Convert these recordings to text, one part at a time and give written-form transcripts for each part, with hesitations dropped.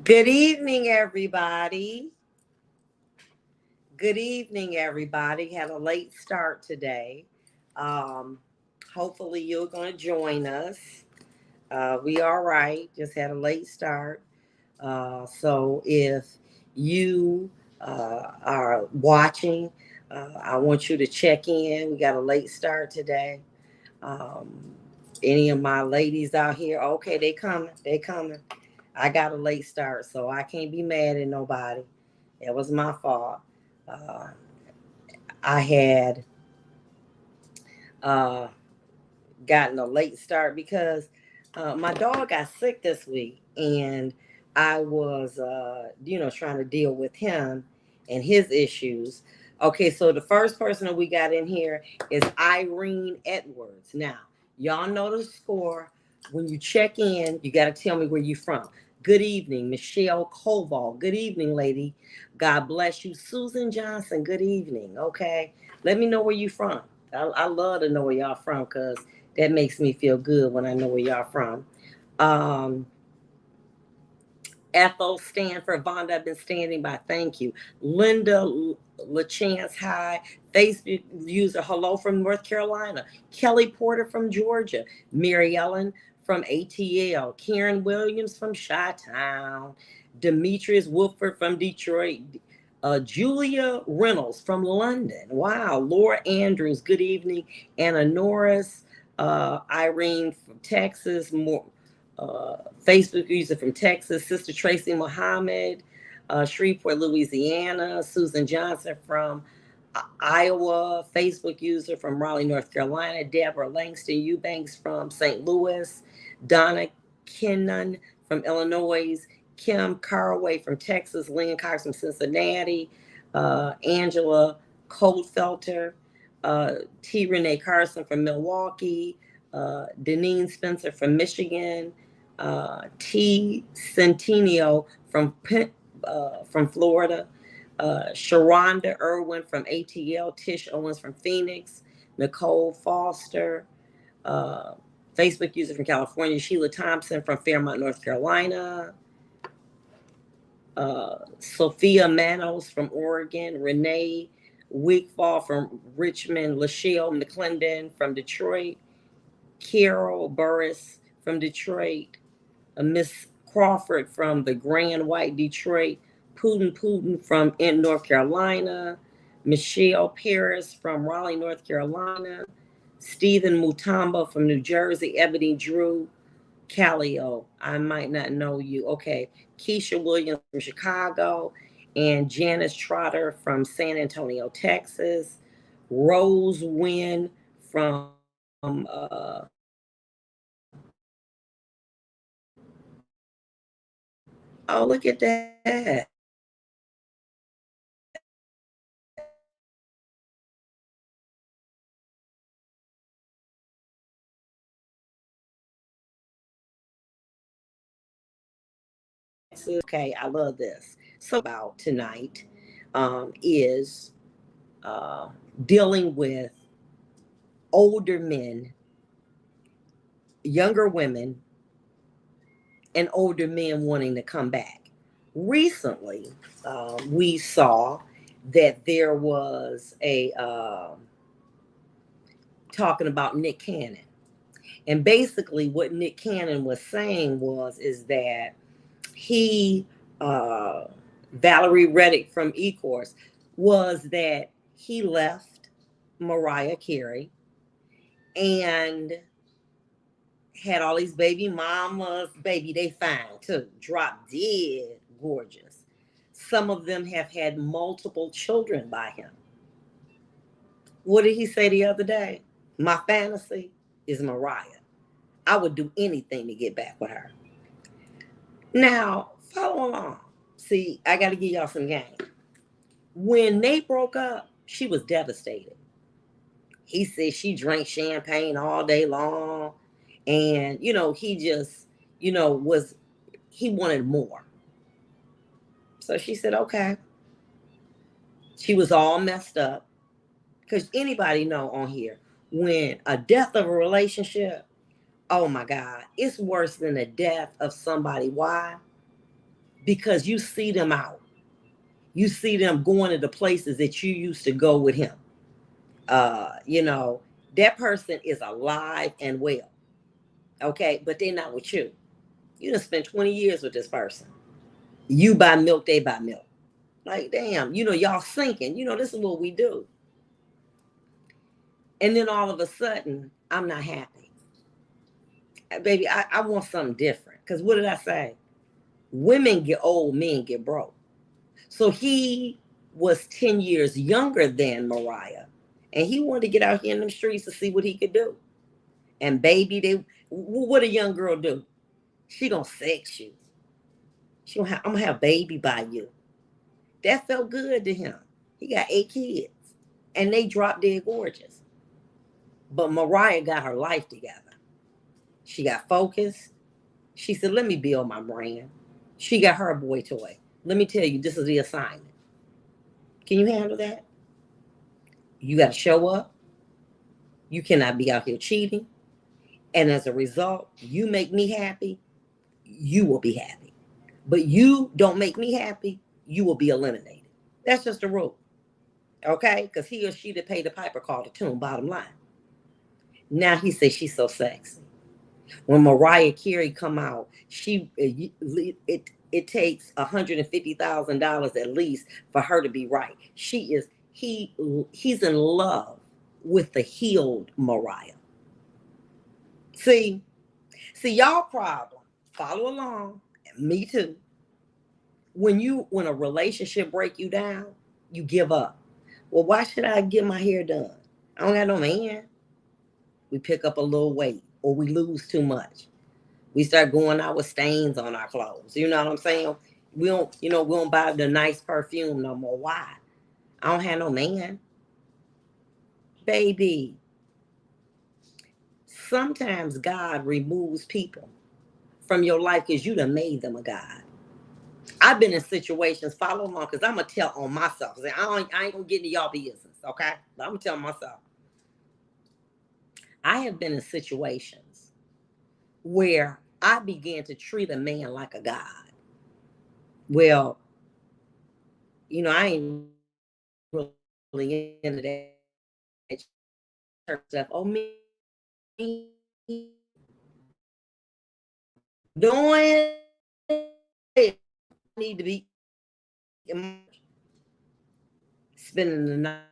Good evening, everybody. Good evening, everybody. Had a late start today. Um, Hopefully, you're going to join us. We all right. Just had a late start. So if you are watching, I want you to check in. We got a late start today. Um, any of my ladies out here? Okay, they coming. They coming. I got a late start, so I can't be mad at nobody. It was my fault. Uh, I had uh, gotten a late start because my dog got sick this week, and I was, trying to deal with him and his issues. Okay, so the first person that we got in here is Irene Edwards. Now, y'all know the score. When you check in, you got to tell me where you from. Good evening, Michelle Koval. Good evening, lady. God bless you. Susan Johnson, good evening. Okay, let me know where you from. I love to know where y'all from because that makes me feel good when I know where y'all from. Um, Ethel Stanford, Vonda, I've been standing by. Thank you. Linda LaChance, hi. Facebook user, hello from North Carolina. Kelly Porter from Georgia. Mary Ellen from ATL. Karen Williams from Chi-Town. Demetrius Wolford from Detroit. Julia Reynolds from London. Wow. Laura Andrews, good evening. Anna Norris. Irene from Texas. Facebook user from Texas, Sister Tracy Muhammad, Shreveport, Louisiana, Susan Johnson from Iowa, Facebook user from Raleigh, North Carolina, Deborah Langston Eubanks from St. Louis, Donna Kennan from Illinois, Kim Carway from Texas, Lynn Cox from Cincinnati, Angela Coldfelter, T. Renee Carson from Milwaukee, Deneen Spencer from Michigan, T. Centennial from Florida, Sharonda Irwin from ATL, Tish Owens from Phoenix, Nicole Foster, uh, Facebook user from California, Sheila Thompson from Fairmont, North Carolina, Sophia Manos from Oregon, Renee Wigfall from Richmond, Lachelle McClendon from Detroit, Carol Burris from Detroit, Miss Crawford from the Grand White, Detroit, Putin from North Carolina, Michelle Paris from Raleigh, North Carolina, Stephen Mutamba from New Jersey, Ebony Drew, Callio, I might not know you. Okay, Keisha Williams from Chicago, and Janice Trotter from San Antonio, Texas, Rose Wynn from oh, look at that. Texas. Okay, I love this. So about tonight is uh, dealing with older men, younger women, and older men wanting to come back. Recently, we saw that there was a talking about Nick Cannon, and basically what Nick Cannon was saying was is that he uh, Valerie Reddick from Ecourse was that he left Mariah Carey and had all these baby mamas. Baby, they fine too. Drop dead gorgeous. Some of them have had multiple children by him. What did he say the other day? My fantasy is Mariah. I would do anything to get back with her. Now, follow along. See, I got to give y'all some game. When they broke up, she was devastated. He said she drank champagne all day long. And, he just, was, he wanted more. So she said, okay. She was all messed up. Because anybody know on here, when a death of a relationship, oh my God, it's worse than the death of somebody. Why? because you see them out. You see them going to the places that you used to go with him. You know, that person is alive and well. Okay, but they're not with you. You done spent 20 years with this person. You buy milk, they buy milk. Like, damn, you know, y'all sinking. You know, this is what we do. And then all of a sudden, I'm not happy. Baby, I want something different. Because what did I say? Women get old, men get broke. So he was 10 years younger than Mariah. And he wanted to get out here in the streets to see what he could do. And baby, what a young girl do? She gonna sex you. I'm gonna have baby by you. That felt good to him. He got 8 kids. And they drop dead gorgeous. But Mariah got her life together. She got focused. She said, let me build my brand. She got her a boy toy. Let me tell you, this is the assignment. Can you handle that? You got to show up. You cannot be out here cheating. And as a result, you make me happy, you will be happy. But you don't make me happy, you will be eliminated. That's just the rule. Okay? Because he or she that paid the piper called the tune, bottom line. Now he says she's so sexy. When Mariah Carey come out, it takes $150,000 at least for her to be right. He's in love with the healed Mariah. See y'all problem. Follow along. Me too. When a relationship break you down, you give up. Well, why should I get my hair done? I don't got no man. We pick up a little weight or we lose too much. We start going out with stains on our clothes. You know what I'm saying? We don't buy the nice perfume no more. Why? I don't have no man. Baby, sometimes God removes people from your life because you done made them a God. I've been in situations, follow along, because I'm going to tell on myself. I ain't going to get into y'all business, okay? But I'm going to tell myself. I have been in situations where I began to treat a man like a God. Well, I ain't really into that church stuff. Oh, me doing it. Need to be spending the night.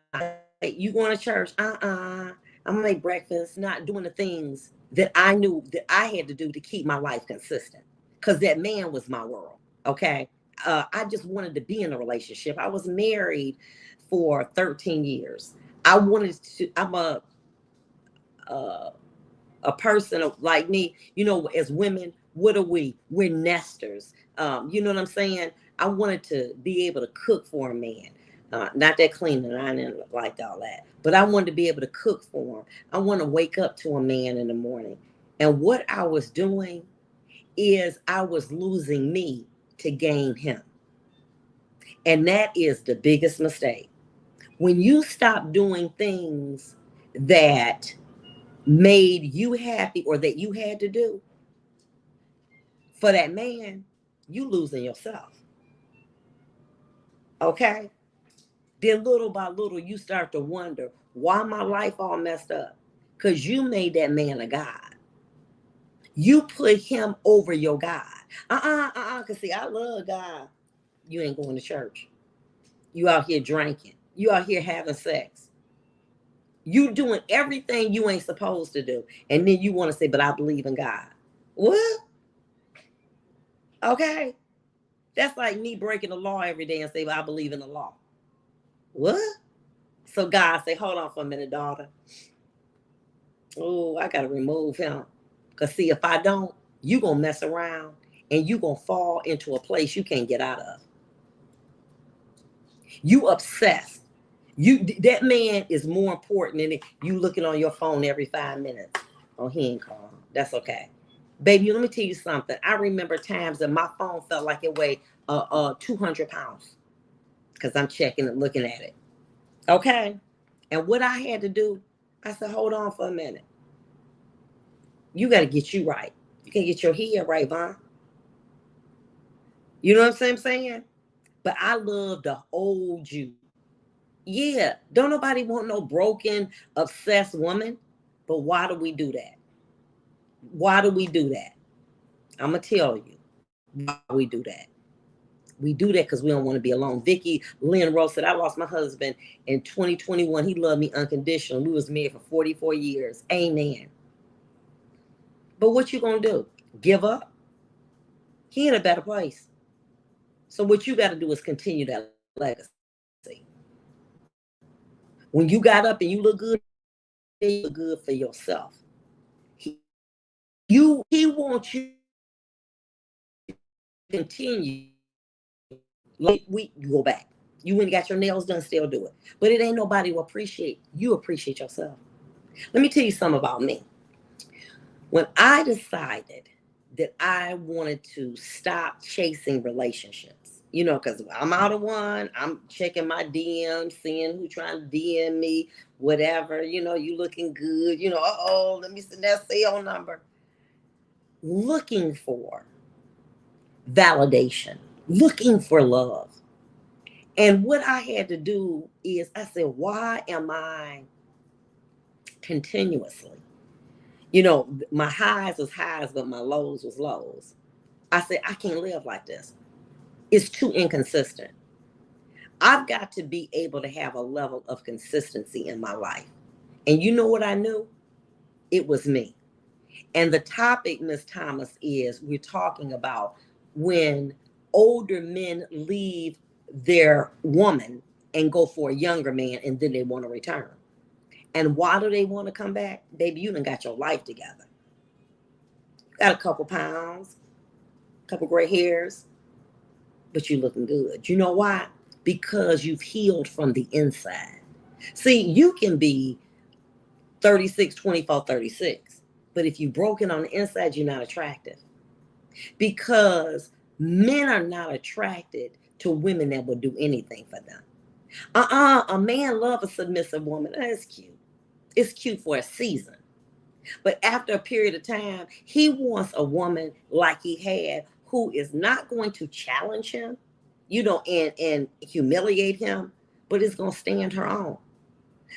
You going to church? I'm gonna make breakfast. Not doing the things that I knew that I had to do to keep my life consistent. Because that man was my world. Okay. I just wanted to be in a relationship. I was married for 13 years. I'm a person like me, as women, what are we? We're nesters. You know what I'm saying? I wanted to be able to cook for a man. Not that cleaning, I didn't like all that. But I wanted to be able to cook for him. I want to wake up to a man in the morning. And what I was doing is I was losing me to gain him. And that is the biggest mistake. When you stop doing things that made you happy or that you had to do for that man, you losing yourself. Okay? Then little by little, you start to wonder, why my life all messed up? Because you made that man a God. You put him over your God. Because see, I love God. You ain't going to church. You out here drinking. You out here having sex. You doing everything you ain't supposed to do. And then you want to say, but I believe in God. What? Okay. That's like me breaking the law every day and say, well, I believe in the law. What? So God say, hold on for a minute, daughter. Oh, I got to remove him. Because see, if I don't, you going to mess around and you going to fall into a place you can't get out of. You obsessed. That man is more important than you looking on your phone every 5 minutes. Oh, he ain't calling. That's okay. Baby, let me tell you something. I remember times that my phone felt like it weighed 200 pounds because I'm checking and looking at it. Okay? And what I had to do, I said, hold on for a minute. You got to get you right. You can get your head right, Vaughn. You know what I'm saying? But I love the old you. Yeah, don't nobody want no broken, obsessed woman. But why do we do that? Why do we do that? I'm going to tell you why we do that. We do that because we don't want to be alone. Vicky Lynn Rose said, I lost my husband in 2021. He loved me unconditionally. We was married for 44 years. Amen. But what you going to do? Give up? He in a better place. So what you got to do is continue that legacy. When you got up and you look good, you look good for yourself. He wants you to continue. Like you go back. You went and got your nails done, still do it. But it ain't nobody will appreciate. You appreciate yourself. Let me tell you something about me. When I decided that I wanted to stop chasing relationships, because I'm out of one, I'm checking my DMs, seeing who trying to DM me, whatever, you looking good, let me send that sale number. Looking for validation, looking for love. And what I had to do is I said, why am I continuously, my highs was highs, but my lows was lows. I said, I can't live like this. It's too inconsistent. I've got to be able to have a level of consistency in my life. And you know what I knew? It was me. And the topic, Miss Thomas, is we're talking about when older men leave their woman and go for a younger man, and then they want to return. And why do they want to come back? Baby, you done got your life together. Got a couple pounds, couple gray hairs, but you looking good. You know why? Because you've healed from the inside. See, you can be 36, 24, 36, but if you're broken on the inside, you're not attractive. Because men are not attracted to women that will do anything for them. A man loves a submissive woman. That's cute. It's cute for a season. But after a period of time, he wants a woman like he had who is not going to challenge him, and humiliate him, but is going to stand her own.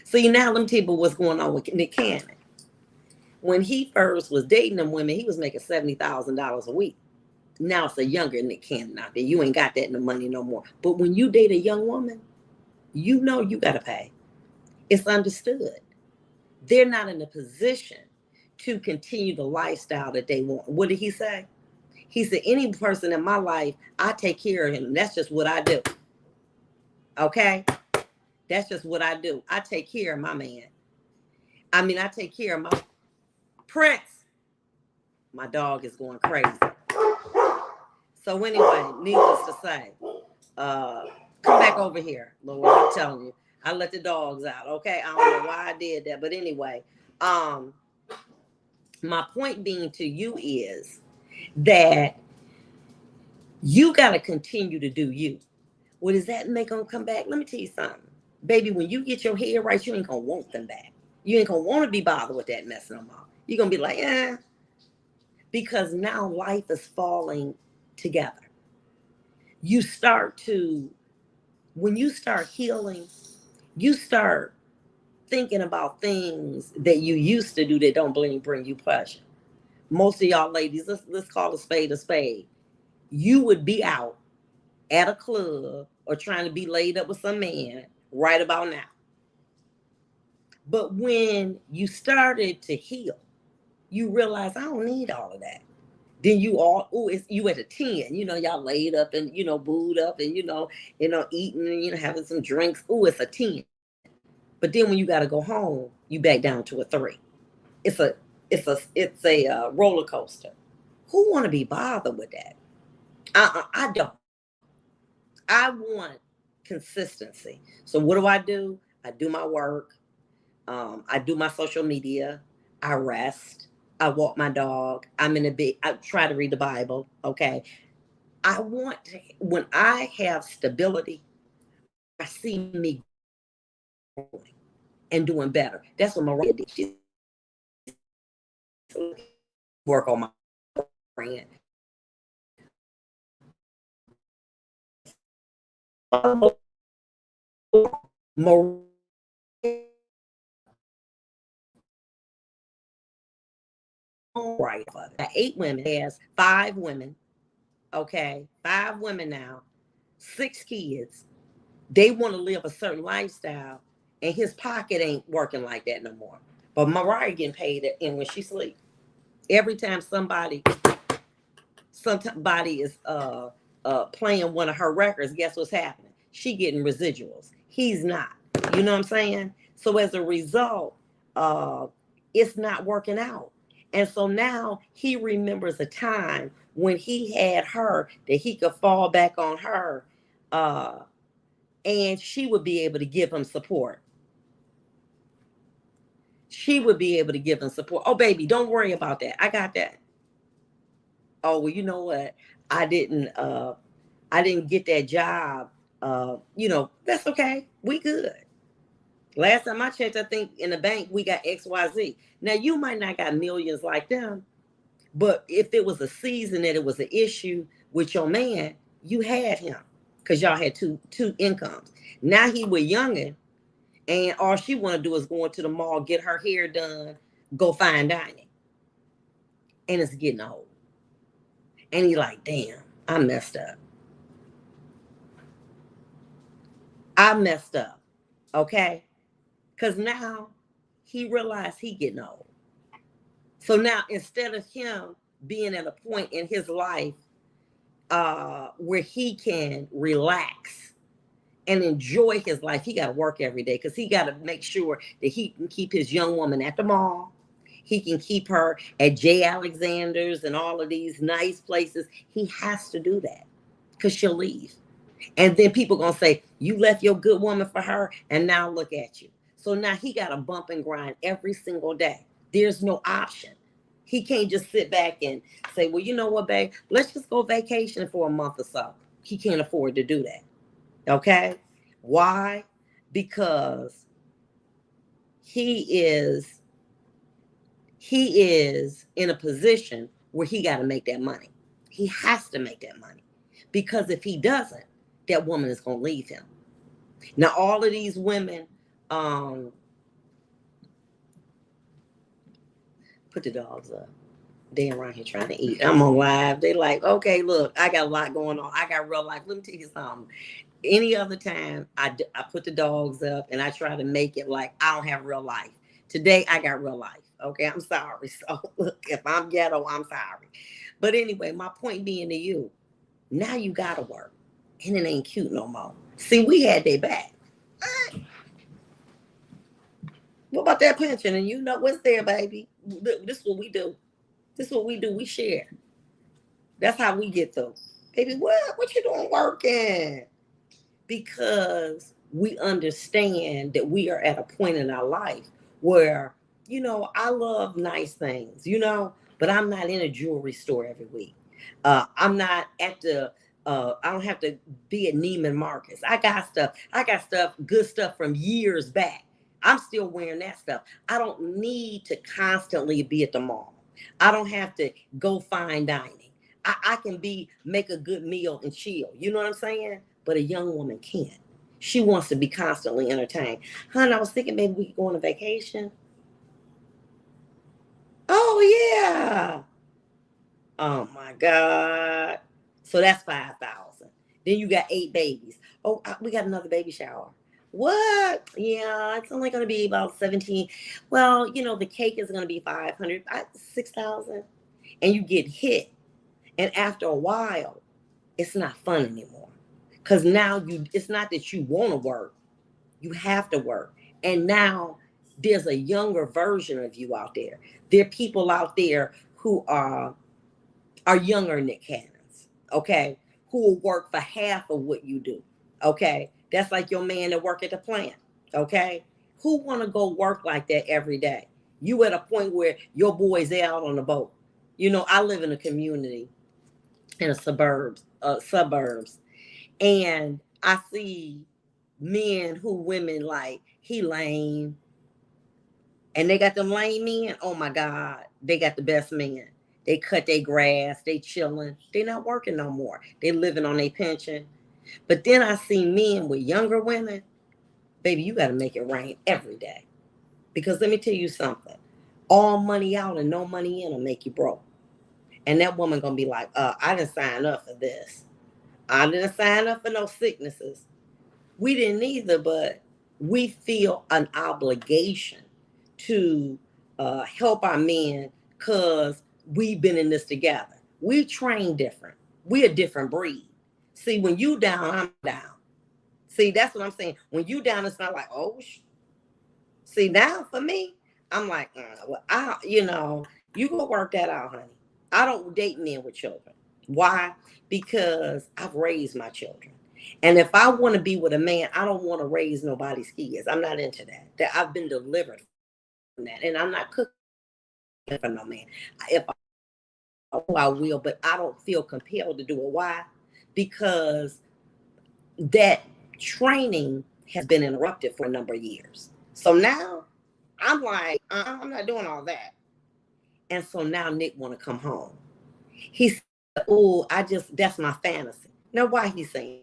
See, now let me tell you what's going on with Nick Cannon. When he first was dating them women, he was making $70,000 a week. Now it's a younger Nick Cannon out there. You ain't got that in the money no more. But when you date a young woman, you got to pay. It's understood. They're not in a position to continue the lifestyle that they want. What did he say? He said, any person in my life, I take care of him. That's just what I do. Okay? That's just what I do. I take care of my man. I take care of my Prince. My dog is going crazy. So anyway, needless to say, come back over here, Lord. I'm telling you. I let the dogs out, okay? I don't know why I did that. But anyway, my point being to you is that you got to continue to do you. What does that make them come back? Let me tell you something. Baby, when you get your head right, you ain't going to want them back. You ain't going to want to be bothered with that mess no more. You're going to be like, because now life is falling together. When you start healing, you start thinking about things that you used to do that don't bring you pleasure. Most of y'all ladies, let's call a spade. You would be out at a club or trying to be laid up with some man right about now. But when you started to heal, you realize I don't need all of that. Then you at a 10, y'all laid up and, booed up and, eating and, having some drinks. It's a 10. But then when you got to go home, you back down to a 3. It's a roller coaster. Who want to be bothered with that? I don't. I want consistency. So what do? I do my work. I do my social media. I rest. I walk my dog. I try to read the Bible. Okay. When I have stability, I see me growing and doing better. That's what Maria did. She work on my brand. Right. 8 women, has 5 women. Okay. 5 women now, 6 kids. They want to live a certain lifestyle, and his pocket ain't working like that no more. But Mariah getting paid in when she sleep. Every time somebody is playing one of her records, guess what's happening? She getting residuals. He's not. You know what I'm saying? So as a result, uh, it's not working out. And so now he remembers a time when he had her that he could fall back on her, uh, and she would be able to give him support. She would be able to give him support. Oh, baby, don't worry about that. I got that. Oh, well, you know what? I didn't get that job. That's okay. We good. Last time I checked, I think in the bank we got XYZ. Now you might not got millions like them, but if it was a season that it was an issue with your man, you had him because y'all had two incomes. Now he was youngin', and all she want to do is go into the mall, get her hair done, go fine dining, and it's getting old. And he like, damn, I messed up. I messed up. Okay. Because now he realized he getting old. So now instead of him being at a point in his life where he can relax and enjoy his life, he got to work every day because he got to make sure that he can keep his young woman at the mall. He can keep her at J. Alexander's and all of these nice places. He has to do that because she'll leave. And then people gonna say, you left your good woman for her, and now look at you. So now he got to bump and grind every single day. There's no option. He can't just sit back and say, well, you know what, babe, let's just go vacation for a month or so. He can't afford to do that. Okay? Why? Because he is in a position where he got to make that money. He has to make that money. Because if he doesn't, that woman is going to leave him. Now, all of these women, put the dogs up. They around here trying to eat. I'm on live. They like, okay, look, I got a lot going on. I got real life. Let me tell you something. Any other time, I put the dogs up and I try to make it like I don't have real life. Today, I got real life. Okay, I'm sorry. So, look, if I'm ghetto, I'm sorry. But anyway, my point being to you, now you got to work. And it ain't cute no more. See, we had their back. What about that pension? And you know what's there, baby. This is what we do. This is what we do. We share. That's how we get through. Baby, what you doing working? Because we understand that we are at a point in our life where, I love nice things, but I'm not in a jewelry store every week. I'm not at I don't have to be at Neiman Marcus. I got stuff, good stuff from years back. I'm still wearing that stuff. I don't need to constantly be at the mall. I don't have to go fine dining. I can make a good meal and chill. You know what I'm saying? But a young woman can't. She wants to be constantly entertained. Hon, I was thinking maybe we could go on a vacation. Oh, yeah. Oh, my God. So that's 5,000. Then you got 8 babies. Oh, we got another baby shower. What? Yeah, it's only going to be about 17. Well, the cake is going to be 500, 6,000. And you get hit. And after a while, it's not fun anymore. Because now it's not that you want to work. You have to work. And now there's a younger version of you out there. There are people out there who are younger Nick Cannons, okay, who will work for half of what you do, okay? That's like your man that work at the plant, okay? Who want to go work like that every day? You at a point where your boys out on the boat. I live in a community in a suburbs, and I see men who women like, he lame, and they got them lame men. Oh my God, they got the best men. They cut their grass, they chilling. They not working no more. They living on their pension. But then I see men with younger women, baby, you got to make it rain every day. Because let me tell you something, all money out and no money in will make you broke. And that woman going to be like, I didn't sign up for this. I didn't sign up for no sicknesses. We didn't either, but we feel an obligation to help our men because we've been in this together. We train different. We a different breed. See, when you down, I'm down. See, that's what I'm saying. When you down, it's not like, oh, see, now for me, I'm like, well, you go work that out, honey. I don't date men with children. Why? Because I've raised my children. And if I want to be with a man, I don't want to raise nobody's kids. I'm not into that. That I've been delivered from that. And I'm not cooking for no man. If I will, but I don't feel compelled to do it. Why? Because that training has been interrupted for a number of years. So now I'm like, I'm not doing all that. And so now Nick want to come home. He said, oh, that's my fantasy. Now, why he saying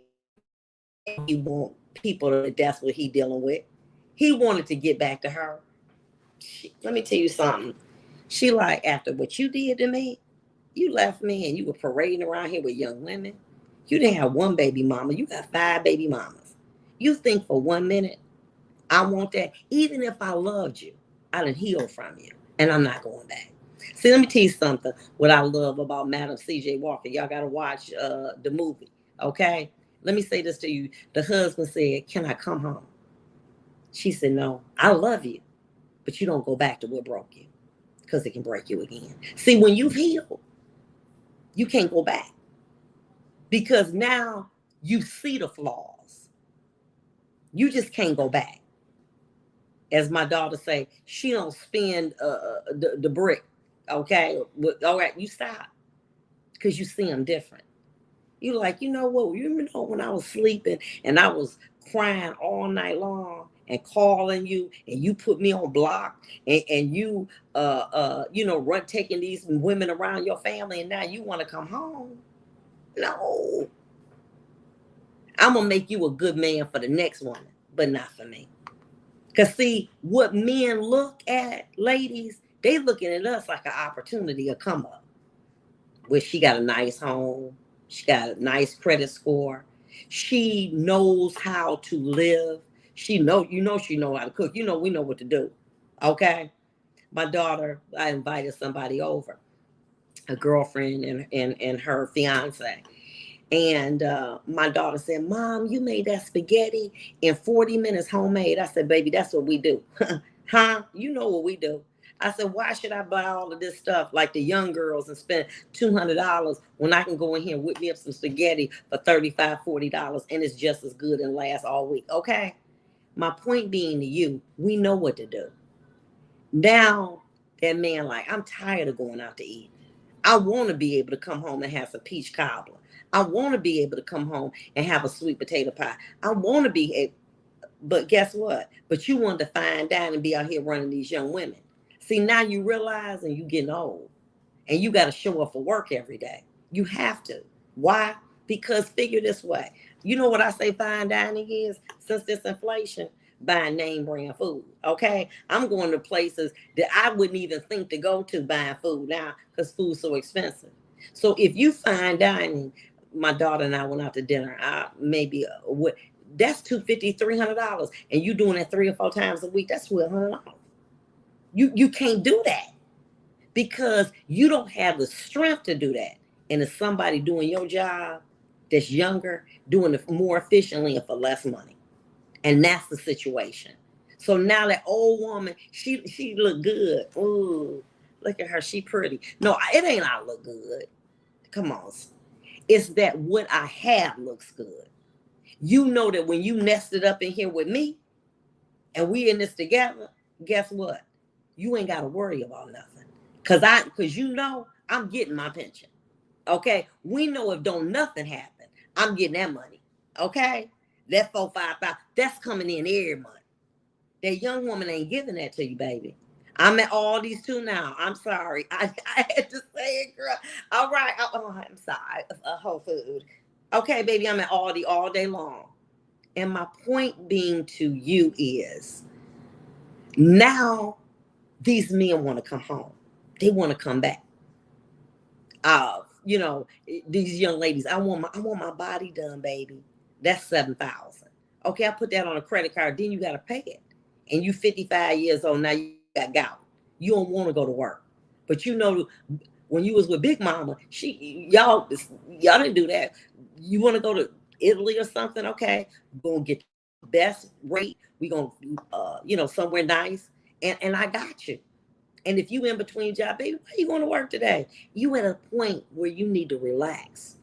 he want people to, that's what he dealing with. He wanted to get back to her. Let me tell you something. She like, after what you did to me, you left me and you were parading around here with young women. You didn't have one baby mama. You got 5 baby mamas. You think for 1 minute, I want that. Even if I loved you, I done healed from you. And I'm not going back. See, let me tell you something. What I love about Madam C.J. Walker. Y'all got to watch the movie. Okay? Let me say this to you. The husband said, can I come home? She said, no, I love you. But you don't go back to what broke you. Because it can break you again. See, when you've healed, you can't go back. Because now you see the flaws. You just can't go back. As my daughter say, she don't spend the brick. Okay? All right, you stop. Because you see them different. You like, you know what? You know when I was sleeping and I was crying all night long and calling you and you put me on block and you run taking these women around your family and now you want to come home. No. I'm gonna make you a good man for the next woman, but not for me. Because see, what men look at, ladies, they looking at us like an opportunity to come up. Where she got a nice home, she got a nice credit score, she knows how to live, she know how to cook, we know what to do. Okay. My daughter, I invited somebody over, a girlfriend and her fiance. And my daughter said, Mom, you made that spaghetti in 40 minutes homemade. I said, baby, that's what we do. Huh? You know what we do. I said, why should I buy all of this stuff like the young girls and spend $200 when I can go in here and whip me up some spaghetti for $35, $40 and it's just as good and lasts all week? Okay. My point being to you, we know what to do. Now that man like, I'm tired of going out to eat. I want to be able to come home and have some peach cobbler. I want to be able to come home and have a sweet potato pie. I want to be able, but guess what? But you want to fine dine and be out here running these young women. See, now you realize and you getting old and you got to show up for work every day. You have to. Why? Because figure this way. You know what I say fine dining is? Since this inflation, buying name brand food. Okay. I'm going to places that I wouldn't even think to go to buying food now because food's so expensive. So if you fine dining, my daughter and I went out to dinner. That's $250, $300, and you doing it 3 or 4 times a week. That's $1,200. You can't do that because you don't have the strength to do that. And it's somebody doing your job that's younger, doing it more efficiently and for less money. And that's the situation. So now that old woman, she look good. Ooh, look at her. She pretty. No, it ain't I look good. Come on. It's that what I have looks good. You know that when you nested up in here with me and we in this together, guess what? You ain't got to worry about nothing. Because I'm getting my pension. Okay? We know if don't nothing happen, I'm getting that money. Okay? That 4, 5, 5, that's coming in every month. That young woman ain't giving that to you, baby. I'm at all these 2 now. I'm sorry. I had to say it, girl. All right. I'm sorry. Whole Food. Okay, baby, I'm at Aldi all day long. And my point being to you is now these men want to come home. They want to come back. These young ladies, I want my body done, baby. That's 7,000. Okay, I put that on a credit card, then you gotta pay it. And you 55 years old, now you got gout. You don't want to go to work. But when you was with Big Mama, y'all didn't do that. You want to go to Italy or something? Okay, we're gonna get the best rate. We gonna somewhere nice, and I got you. And if you in between job, baby, why you going to work today? You at a point where you need to relax.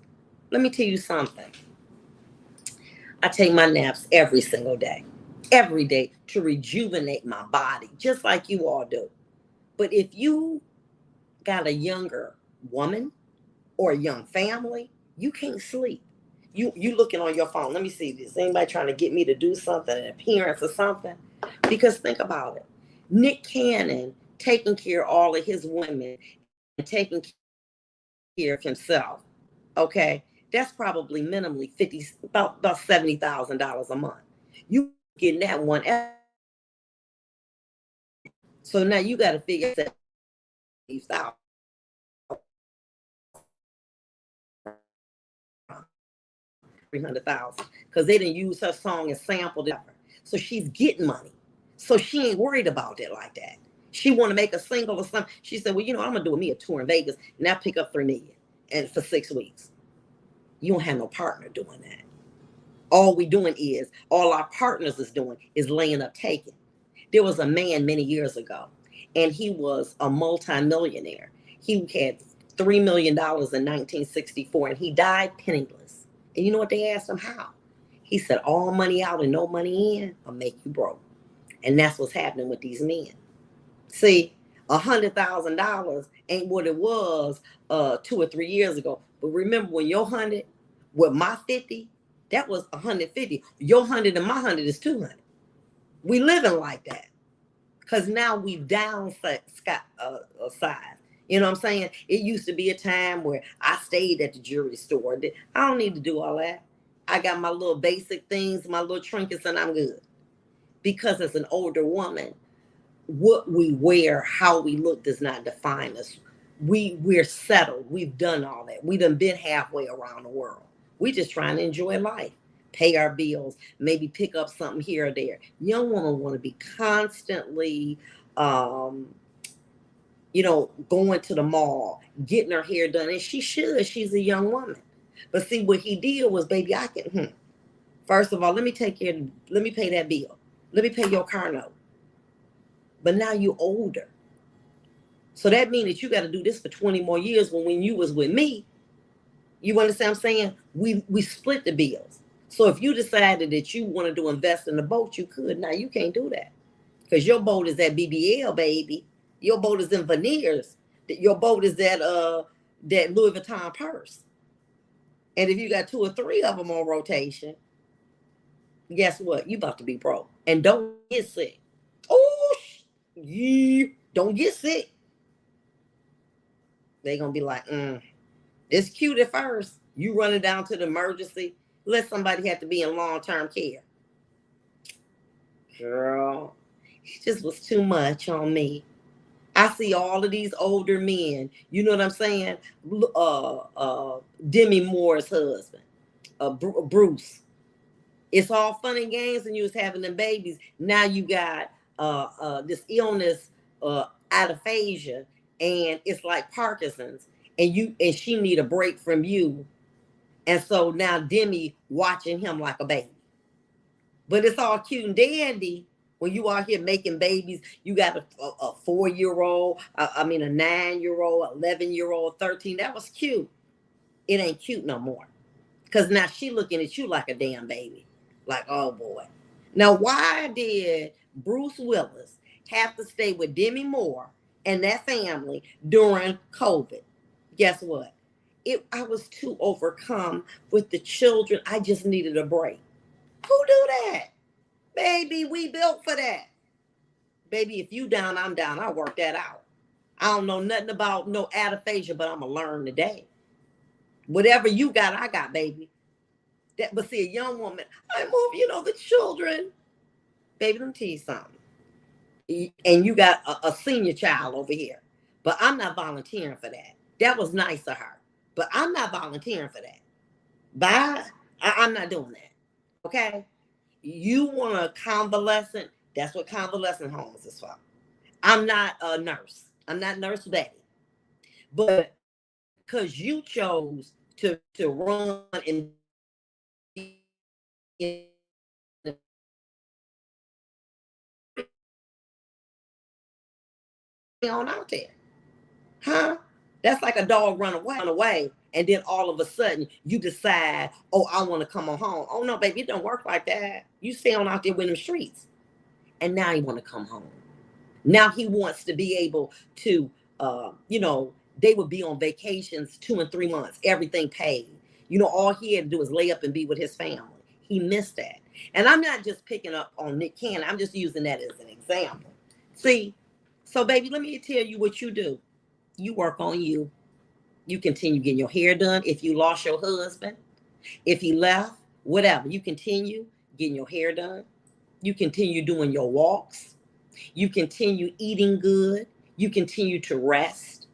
Let me tell you something. I take my naps every day to rejuvenate my body, just like you all do. But if you got a younger woman or a young family, you can't sleep. You looking on your phone. Let me see this. Anybody trying to get me to do something, an appearance or something? Because think about it. Nick Cannon taking care of all of his women and taking care of himself. Okay, that's probably minimally about $70,000 a month. You getting that one. So now you got to figure out 300,000 because they didn't use her song and sampled it. So she's getting money. So she ain't worried about it like that. She want to make a single or something. She said, well, I'm going to do me a tour in Vegas and I pick up $3 million and for 6 weeks. You don't have no partner doing that. All our partners is doing is laying up taking. There was a man many years ago and he was a multimillionaire. He had $3 million in 1964 and he died penniless. And you know what they asked him? How? He said, all money out and no money in will make you broke. And that's what's happening with these men. See, $100,000 ain't what it was 2 or 3 years ago. But remember when your 100 with my 50, that was 150. Your 100 and my 100 is 200. We living like that because now we've downsized. You know what I'm saying? It used to be a time where I stayed at the jewelry store. I don't need to do all that. I got my little basic things, my little trinkets, and I'm good. Because as an older woman, what we wear, how we look does not define us. We're settled. We've done all that. We done been halfway around the world. We just trying to enjoy life, pay our bills, maybe pick up something here or there. Young women want to be constantly, going to the mall, getting her hair done, and she should. She's a young woman. But see, what he did was, baby, I can. First of all, let me pay that bill. Let me pay your car note. But now you're older. So that means that you got to do this for 20 more years when you was with me. You understand what I'm saying? We split the bills. So if you decided that you wanted to invest in the boat, you could. Now you can't do that. Because your boat is at BBL, baby. Your boat is in veneers. Your boat is that Louis Vuitton purse. And if you got 2 or 3 of them on rotation, guess what? You about to be broke. And don't get sick. Oh, don't get sick. They're going to be like, it's cute at first. You running down to the emergency. Let somebody have to be in long-term care. Girl, it just was too much on me. I see all of these older men. You know what I'm saying? Demi Moore's husband, Bruce. It's all fun and games when you was having them babies. Now you got this illness, aphasia, and it's like Parkinson's, and she need a break from you, and so now Demi watching him like a baby. But it's all cute and dandy when you out here making babies. You got a 4-year-old, a 9-year-old, 11-year-old, 13. That was cute. It ain't cute no more. Because now she looking at you like a damn baby. Like, oh boy. Now, why did Bruce Willis have to stay with Demi Moore and that family during COVID? Guess what? I was too overcome with the children. I just needed a break. Who do that? Baby, we built for that. Baby, if you down, I'm down. I'll work that out. I don't know nothing about no aphasia, but I'm going to learn today. Whatever you got, I got, baby. That, but see, a young woman, I move, the children. Baby, let me tell you something. And you got a senior child over here. But I'm not volunteering for that. That was nice of her. But I'm not volunteering for that. Bye. I'm not doing that. Okay? You want a convalescent? That's what convalescent homes is for. I'm not a nurse. I'm not Nurse Betty. But because you chose to run and on out there. Huh? That's like a dog run away, and then all of a sudden you decide, oh, I want to come on home. Oh no, baby, it don't work like that. You stay on out there with them streets. And now he want to come home. Now he wants to be able to, they would be on vacations 2 and 3 months, everything paid. All he had to do is lay up and be with his family. He missed that. And I'm not just picking up on Nick Cannon. I'm just using that as an example. See, so baby, let me tell you what you do. You work on you. You continue getting your hair done. If you lost your husband, if he left, whatever, you continue getting your hair done. You continue doing your walks. You continue eating good. You continue to rest.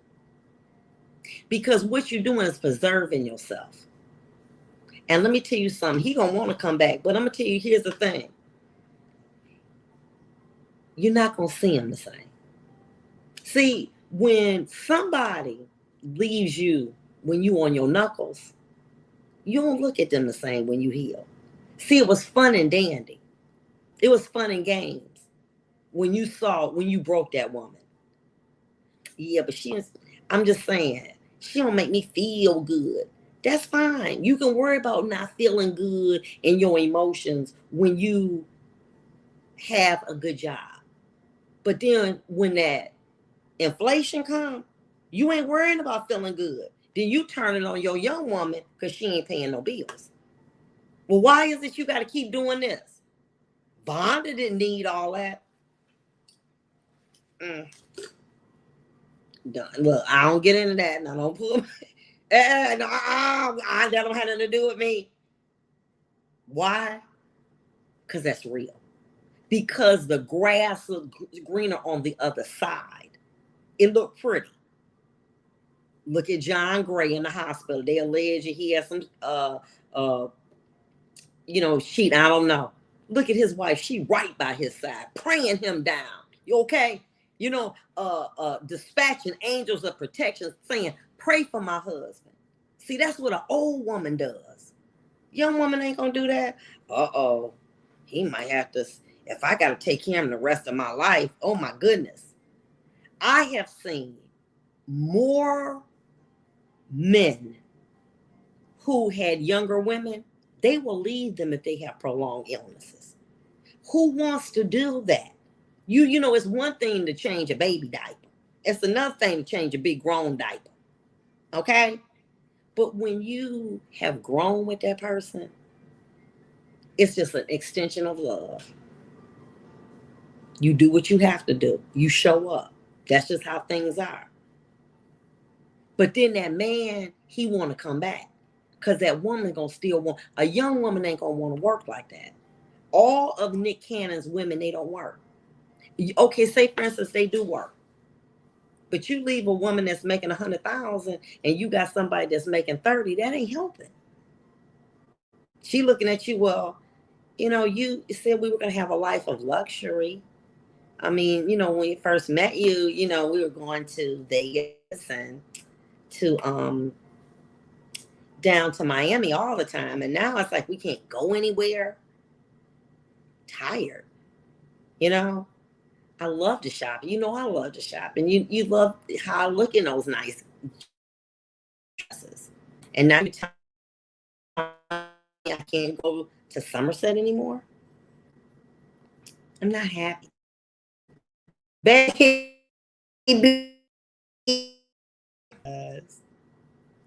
Because what you're doing is preserving yourself. And let me tell you something. He going to want to come back. But I'm going to tell you, here's the thing. You're not going to see him the same. See, when somebody leaves you when you on your knuckles, you don't look at them the same when you heal. See, it was fun and dandy. It was fun and games when you broke that woman. Yeah, but I'm just saying, she don't make me feel good. That's fine. You can worry about not feeling good in your emotions when you have a good job. But then when that inflation comes, you ain't worrying about feeling good. Then you turn it on your young woman because she ain't paying no bills. Well, why is it you got to keep doing this? Vonda didn't need all that. Done. Look, I don't get into that, and I don't pull. That don't have nothing to do with me. Why? Because that's real. Because the grass is greener on the other side. It looked pretty. Look at John Gray in the hospital. They allege he has some, cheat. I don't know. Look at his wife. She right by his side, praying him down. You okay? Dispatching angels of protection, saying, pray for my husband. See, that's what an old woman does. Young woman ain't gonna do that. Uh-oh. He might have to, if I gotta take care of him the rest of my life, oh my goodness. I have seen more men who had younger women, they will leave them if they have prolonged illnesses. Who wants to do that? It's one thing to change a baby diaper. It's another thing to change a big grown diaper. Okay? But when you have grown with that person, it's just an extension of love. You do what you have to do. You show up. That's just how things are. But then that man, he want to come back. Because that woman going to still want, a young woman ain't going to want to work like that. All of Nick Cannon's women, they don't work. Okay, say for instance, they do work. But you leave a woman that's making 100,000 and you got somebody that's making 30, that ain't helping. She looking at you, well, you said we were going to have a life of luxury. I mean, when we first met you, we were going to Vegas and to down to Miami all the time. And now it's like we can't go anywhere. Tired. I love to shop. I love to shop. And you love how I look in those nice dresses. And now you tell me I can't go to Somerset anymore. I'm not happy. Baby,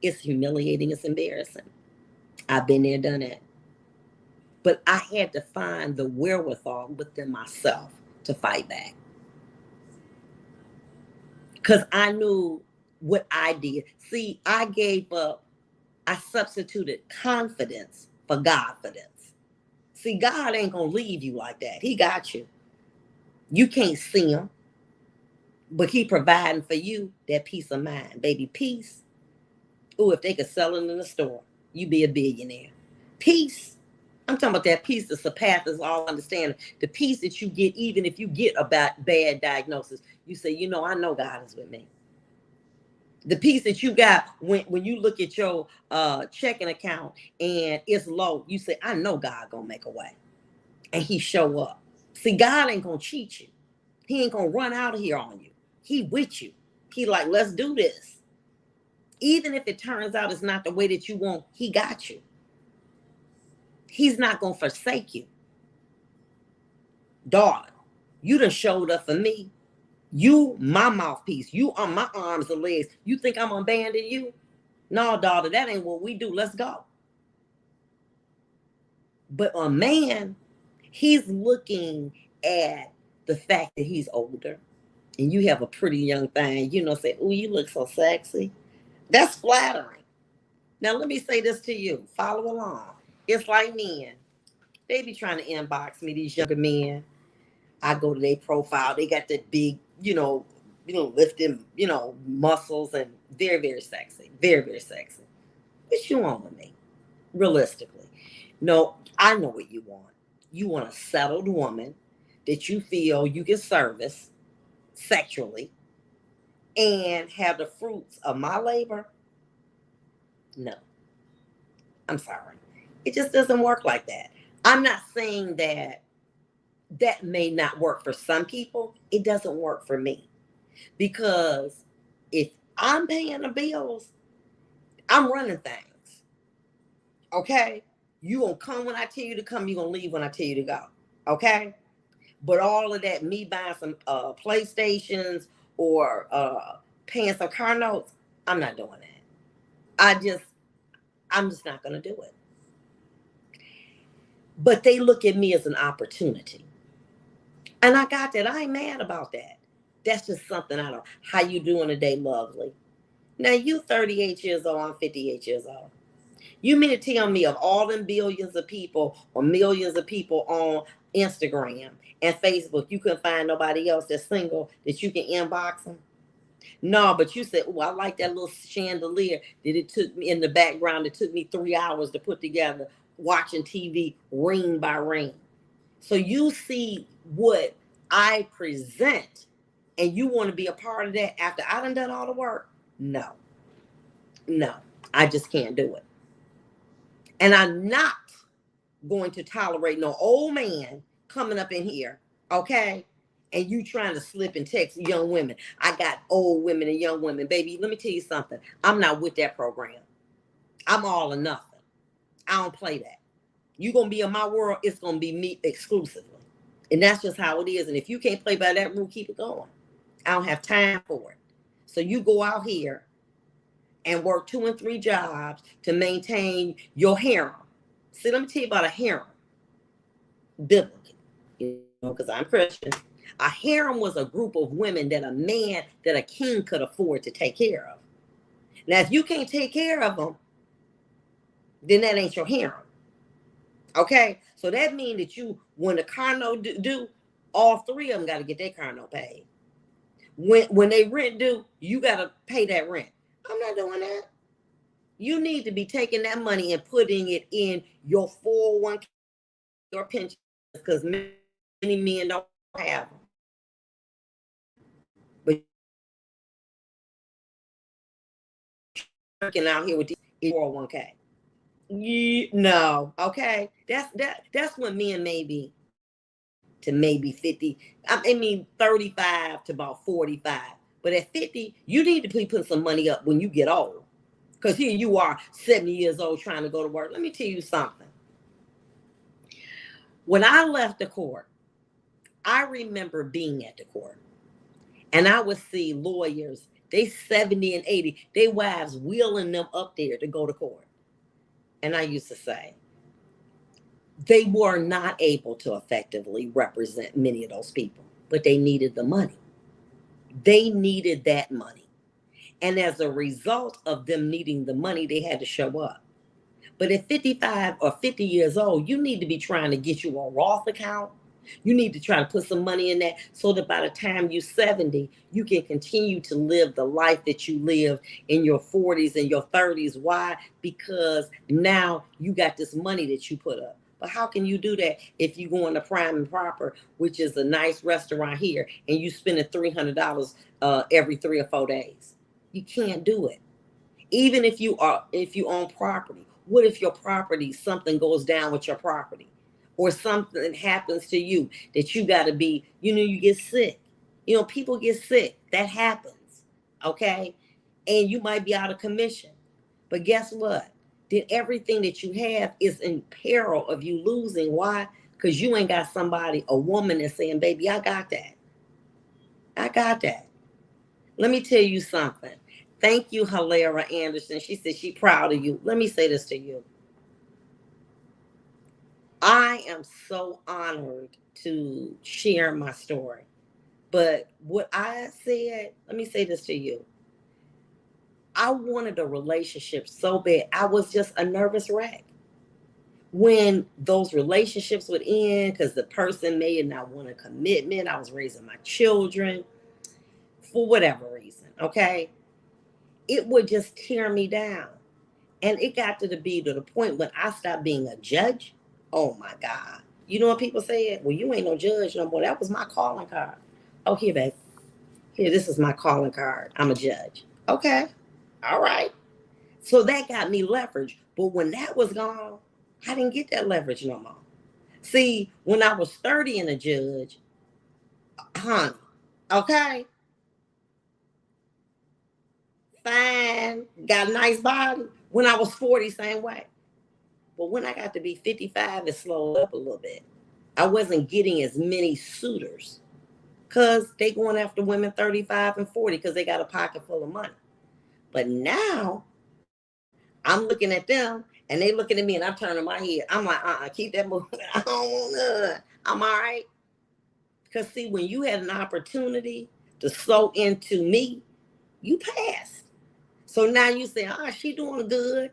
it's humiliating. It's embarrassing. I've been there, done it. But I had to find the wherewithal within myself to fight back. Because I knew what I did. See, I gave up. I substituted confidence for God for this. See, God ain't going to leave you like that. He got you. You can't see him, but he providing for you that peace of mind. Baby, peace. Oh, if they could sell it in the store, you be a billionaire. Peace. I'm talking about that peace that surpasses all understanding. The peace that you get even if you get a bad diagnosis. You say, you know, I know God is with me. The peace that you got when you look at your checking account and it's low, you say, I know God gonna make a way. And he show up. See, God ain't gonna cheat you. He ain't gonna run out of here on you. He with you. He like, let's do this. Even if it turns out it's not the way that you want, he got you. He's not gonna forsake you. Daughter, you done showed up for me. You my mouthpiece. You are my arms and legs. You think I'm gonna abandon you? No, daughter, that ain't what we do. Let's go. But a man, he's looking at the fact that he's older and you have a pretty young thing, you know, say, oh, you look so sexy. That's flattering. Now, let me say this to you. Follow along. It's like men. They be trying to inbox me, these younger men. I go to their profile. They got that big, lifting, muscles and very, very sexy. Very, very sexy. What you want with me? Realistically. No, I know what you want. You want a settled woman that you feel you can service sexually and have the fruits of my labor. No, I'm sorry. It just doesn't work like that. I'm not saying that may not work for some people. It doesn't work for me because if I'm paying the bills, I'm running things. Okay? You gonna come when I tell you to come. You gonna leave when I tell you to go. Okay? But all of that, me buying some PlayStations or paying some car notes, I'm not doing that. I'm just not gonna do it. But they look at me as an opportunity. And I got that. I ain't mad about that. That's just something I don't. How you doing today, lovely? Now you 38 years old, I'm 58 years old. You mean to tell me of all them billions of people or millions of people on Instagram and Facebook, you couldn't find nobody else that's single that you can inbox them? No, but you said, oh, I like that little chandelier that it took me in the background. It took me 3 hours to put together, watching TV ring by ring. So you see what I present and you want to be a part of that after I done all the work? No, I just can't do it. And I'm not going to tolerate no old man coming up in here, okay? And you trying to slip and text young women. I got old women and young women. Baby, let me tell you something. I'm not with that program. I'm all or nothing. I don't play that. You're going to be in my world, it's going to be me exclusively. And that's just how it is. And if you can't play by that rule, keep it going. I don't have time for it. So you go out here and work 2 and 3 jobs to maintain your harem. See, let me tell you about a harem. Biblically, because I'm Christian. A harem was a group of women that a king could afford to take care of. Now, if you can't take care of them, then that ain't your harem. Okay? So that means that when the car note due, all 3 of them got to get their car note paid. When they rent due, you got to pay that rent. I'm not doing that. You need to be taking that money and putting it in your 401k or pension because many men don't have them. But working out here with the 401k. No, okay. That's when men maybe 50. I mean 35 to about 45. But at 50, you need to be putting some money up when you get old. Because here you are, 70 years old, trying to go to work. Let me tell you something. When I left the court, I remember being at the court. And I would see lawyers, they 70 and 80, their wives wheeling them up there to go to court. And I used to say, they were not able to effectively represent many of those people, but they needed the money. They needed that money. And as a result of them needing the money, they had to show up. But at 55 or 50 years old, you need to be trying to get you a Roth account. You need to try to put some money in that so that by the time you're 70, you can continue to live the life that you live in your 40s and your 30s. Why? Because now you got this money that you put up. But how can you do that if you go into Prime and Proper, which is a nice restaurant here, and you spending $300 every 3 or 4 days? You can't do it. Even if you own property, what if your property, something goes down with your property, or something happens to you that you got to be, you get sick. People get sick. That happens. Okay. And you might be out of commission. But guess what? Then everything that you have is in peril of you losing. Why? Because you ain't got somebody, a woman, that's saying, baby, I got that. I got that. Let me tell you something. Thank you, Hilera Anderson. She said she's proud of you. Let me say this to you. I am so honored to share my story. But what I said, let me say this to you. I wanted a relationship so bad. I was just a nervous wreck. When those relationships would end because the person may not want a commitment, I was raising my children for whatever reason, okay? It would just tear me down. And it got to be to the point when I stopped being a judge. Oh my God. You know what people said? Well, you ain't no judge no more. That was my calling card. Oh, here, babe. Here, this is my calling card. I'm a judge. Okay. All right. So that got me leverage. But when that was gone, I didn't get that leverage no more. See, when I was 30 and a judge, honey, okay, fine, got a nice body. When I was 40, same way. But when I got to be 55, it slowed up a little bit. I wasn't getting as many suitors because they going after women 35 and 40 because they got a pocket full of money. But now I'm looking at them and they looking at me and I'm turning my head. I'm like, keep that moving. I don't want none. I'm all right. Because see, when you had an opportunity to sow into me, you passed. So now you say, she doing good.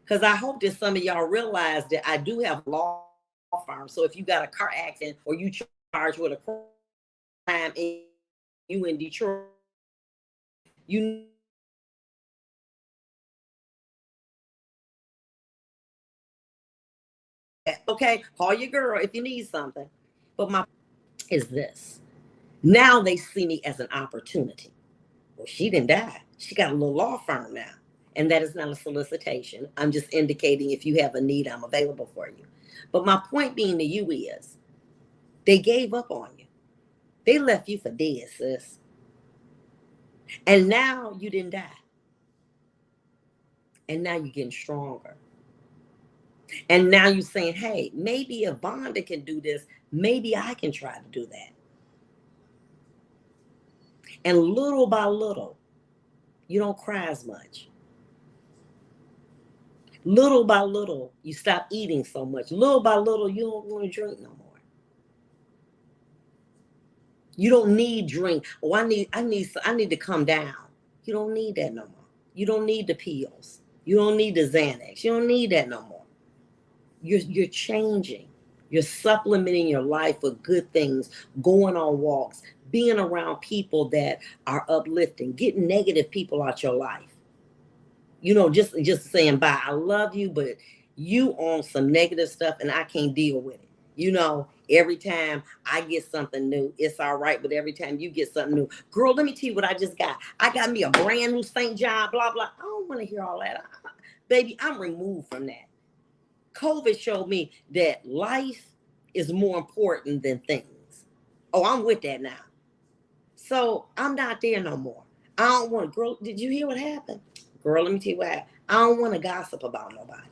Because I hope that some of y'all realize that I do have a law firm. So if you got a car accident or you charged with a crime and you in Detroit, you okay, call your girl if you need something. But my is this. Now they see me as an opportunity. Well, she didn't die. She got a little law firm now. And that is not a solicitation. I'm just indicating if you have a need, I'm available for you. But my point being to you is they gave up on you. They left you for dead, sis. And now you didn't die. And now you're getting stronger. And now you're saying, hey, maybe if Vonda can do this, maybe I can try to do that. And little by little, you don't cry as much. Little by little, you stop eating so much. Little by little, you don't want to drink no more. You don't need drink. Oh, I need to come down. You don't need that no more. You don't need the pills. You don't need the Xanax. You don't need that no more. You're changing. You're supplementing your life with good things, going on walks, being around people that are uplifting, getting negative people out your life. Just saying bye. I love you, but you on some negative stuff and I can't deal with it. Every time I get something new, it's all right. But every time you get something new, girl, let me tell you what I just got. I got me a brand new St. John, blah, blah. I don't want to hear all that. Baby, I'm removed from that. COVID showed me that life is more important than things. Oh, I'm with that now. So I'm not there no more. I don't want to, girl, did you hear what happened? Girl, let me tell you what happened. I don't want to gossip about nobody.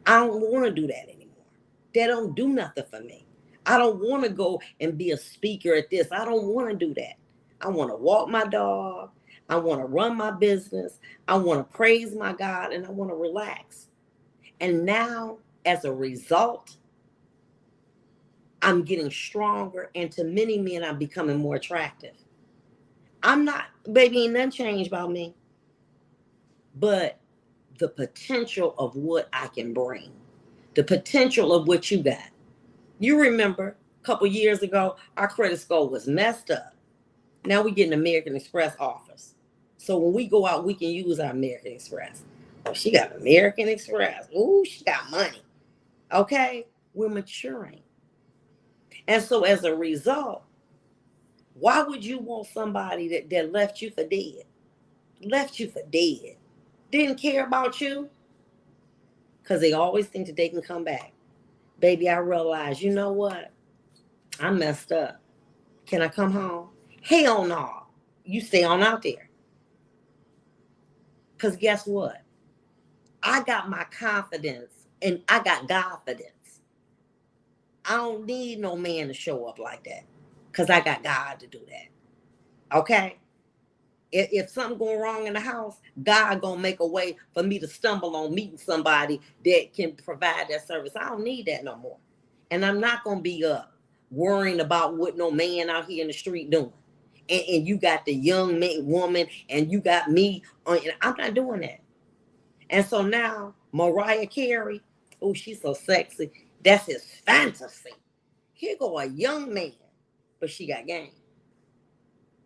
I don't want to do that anymore. That don't do nothing for me. I don't want to go and be a speaker at this. I don't want to do that. I want to walk my dog. I want to run my business. I want to praise my God and I want to relax. And now, as a result, I'm getting stronger. And to many men, I'm becoming more attractive. I'm not, baby, ain't nothing changed about me. But the potential of what I can bring, the potential of what you got. You remember a couple years ago, our credit score was messed up. Now we get an American Express offers. So when we go out, we can use our American Express. Oh, she got American Express. Ooh, she got money. Okay, we're maturing. And so as a result, why would you want somebody that left you for dead? Left you for dead. Didn't care about you? Because they always think that they can come back. Baby, I realized, you know what? I messed up. Can I come home? Hell no. You stay on out there. Because guess what? I got my confidence and I got Godfidence. I don't need no man to show up like that. Because I got God to do that. Okay? If something going wrong in the house, God gonna make a way for me to stumble on meeting somebody that can provide that service. I don't need that no more. And I'm not gonna be up worrying about what no man out here in the street doing. And you got the young woman and you got me on. I'm not doing that. And so now Mariah Carey, oh, she's so sexy. That's his fantasy. Here go a young man, but she got game.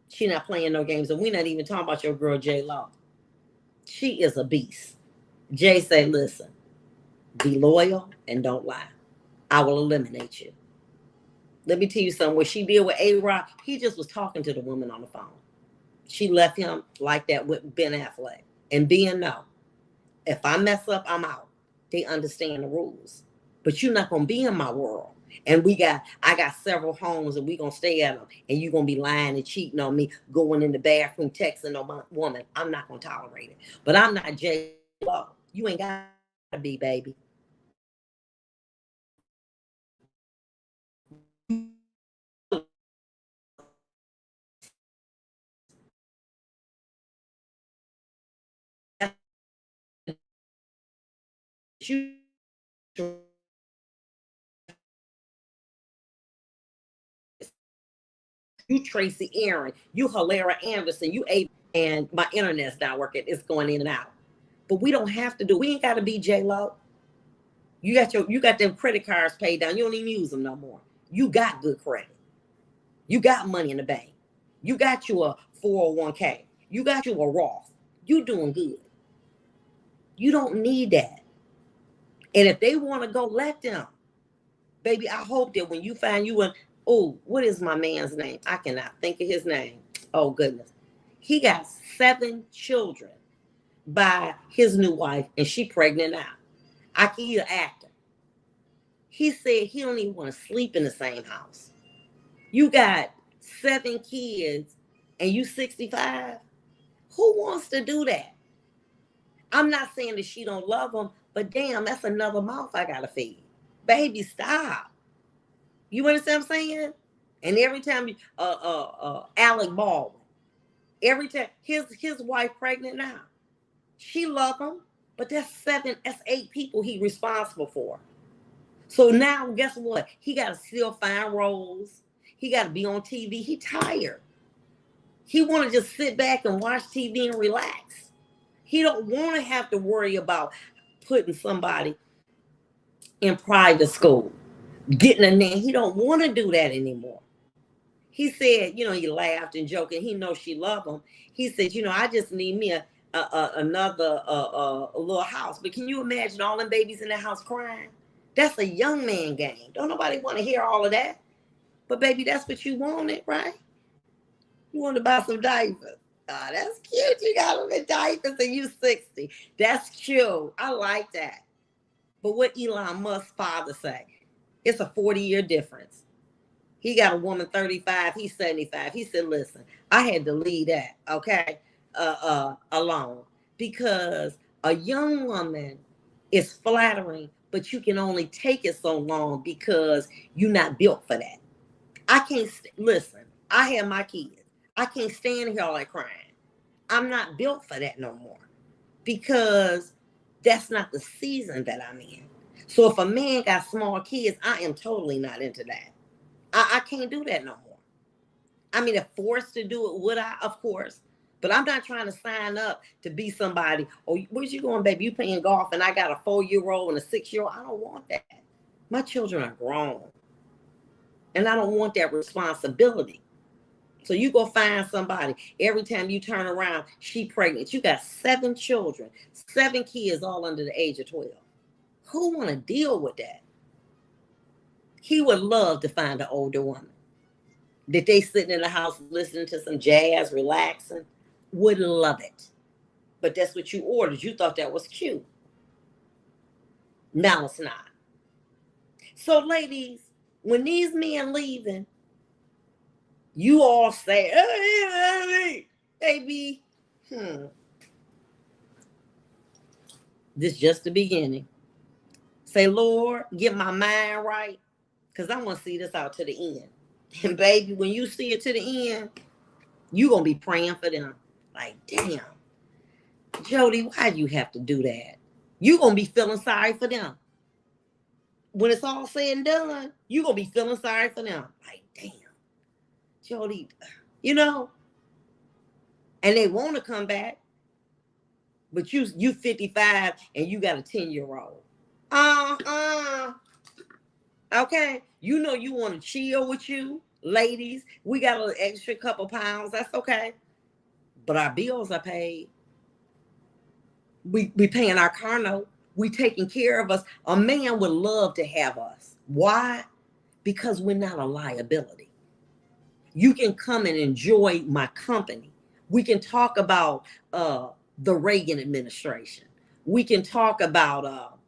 She not playing no games, and we're not even talking about your girl J-Lo. She is a beast. Jay say, listen, be loyal and don't lie. I will eliminate you. Let me tell you something. What she did with A-Rod, he just was talking to the woman on the phone. She left him like that with Ben Affleck. And Ben, no. If I mess up, I'm out. They understand the rules. But you're not going to be in my world. And I got several homes and we going to stay at them. And you're going to be lying and cheating on me, going in the bathroom, texting a woman. I'm not going to tolerate it. But I'm not J-Lo. You ain't got to be, baby. You Tracy Aaron, you Hilaria Anderson, you A, and my internet's not working. It's going in and out. But we don't have to do. We ain't got to be J-Lo. You got them credit cards paid down. You don't even use them no more. You got good credit. You got money in the bank. You got you a 401k. You got you a Roth. You doing good. You don't need that. And if they want to go, let them. Baby, I hope that when you find you what is my man's name? I cannot think of his name. Oh, goodness. He got 7 children by his new wife, and she pregnant now. He's an actor. He said he don't even want to sleep in the same house. You got 7 kids, and you 65? Who wants to do that? I'm not saying that she don't love him, but damn, that's another mouth I got to feed. Baby, stop. You understand what I'm saying? And every time Alec Baldwin, every time his wife pregnant now, she love him, but that's 8 people he responsible for. So now guess what? He got to still find roles. He got to be on TV. He tired. He want to just sit back and watch TV and relax. He don't want to have to worry about putting somebody in private school, getting a name. He don't want to do that anymore. He said, he laughed and joked, and he knows she loved him. He said, I just need me another little house. But can you imagine all them babies in the house crying? That's a young man game. Don't nobody want to hear all of that. But baby, that's what you wanted, right? You want to buy some diapers. Oh, that's cute. You got them in diapers and you 60. That's cute. I like that. But what Elon Musk's father say? It's a 40-year difference. He got a woman 35. He's 75. He said, listen, I had to leave that, okay, alone. Because a young woman is flattering, but you can only take it so long because you're not built for that. I can't, listen, I have my kids. I can't stand here all that crying. I'm not built for that no more because that's not the season that I'm in. So if a man got small kids, I am totally not into that. I can't do that no more. I mean, if forced to do it, would I? Of course. But I'm not trying to sign up to be somebody. Oh, where's you going, baby? You playing golf and I got a 4-year-old and a 6-year-old. I don't want that. My children are grown. And I don't want that responsibility. So you go find somebody. Every time you turn around, she pregnant. You got 7 children, 7 kids all under the age of 12. Who want to deal with that? He would love to find an older woman that they sitting in the house listening to some jazz, relaxing. Would love it. But that's what you ordered. You thought that was cute. Now it's not. So ladies, when these men leaving, you all say, hey, baby, this is just the beginning. Say, Lord, get my mind right, because I want to see this out to the end. And baby, when you see it to the end, you're going to be praying for them. Like, damn, Jody, why do you have to do that? You're going to be feeling sorry for them. When it's all said and done, you're going to be feeling sorry for them. Like, damn, Jody, you know, and they want to come back, but you 55 and you got a 10-year-old. Okay, you know you want to chill with you, ladies. We got an extra couple pounds. That's okay. But our bills are paid. We paying our car note. We taking care of us. A man would love to have us. Why? Because we're not a liability. You can come and enjoy my company. We can talk about the Reagan administration. We can talk about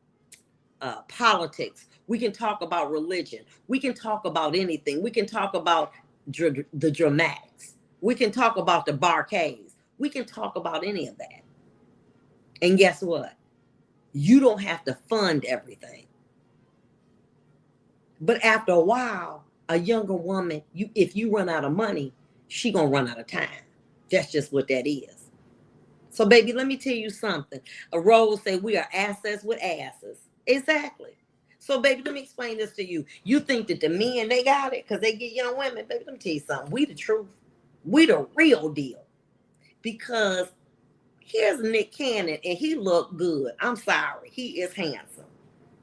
politics. We can talk about religion. We can talk about anything. We can talk about the dramatics. We can talk about the barcades. We can talk about any of that. And guess what? You don't have to fund everything. But after a while, a younger woman, if you run out of money, she gonna run out of time. That's just what that is. So baby, let me tell you something. A Rose say we are assets with asses. Exactly. So baby, let me explain this to you. You think that the men, they got it because they get young women. Baby, let me tell you something. We the truth. We the real deal. Because here's Nick Cannon and he looked good. I'm sorry. He is handsome.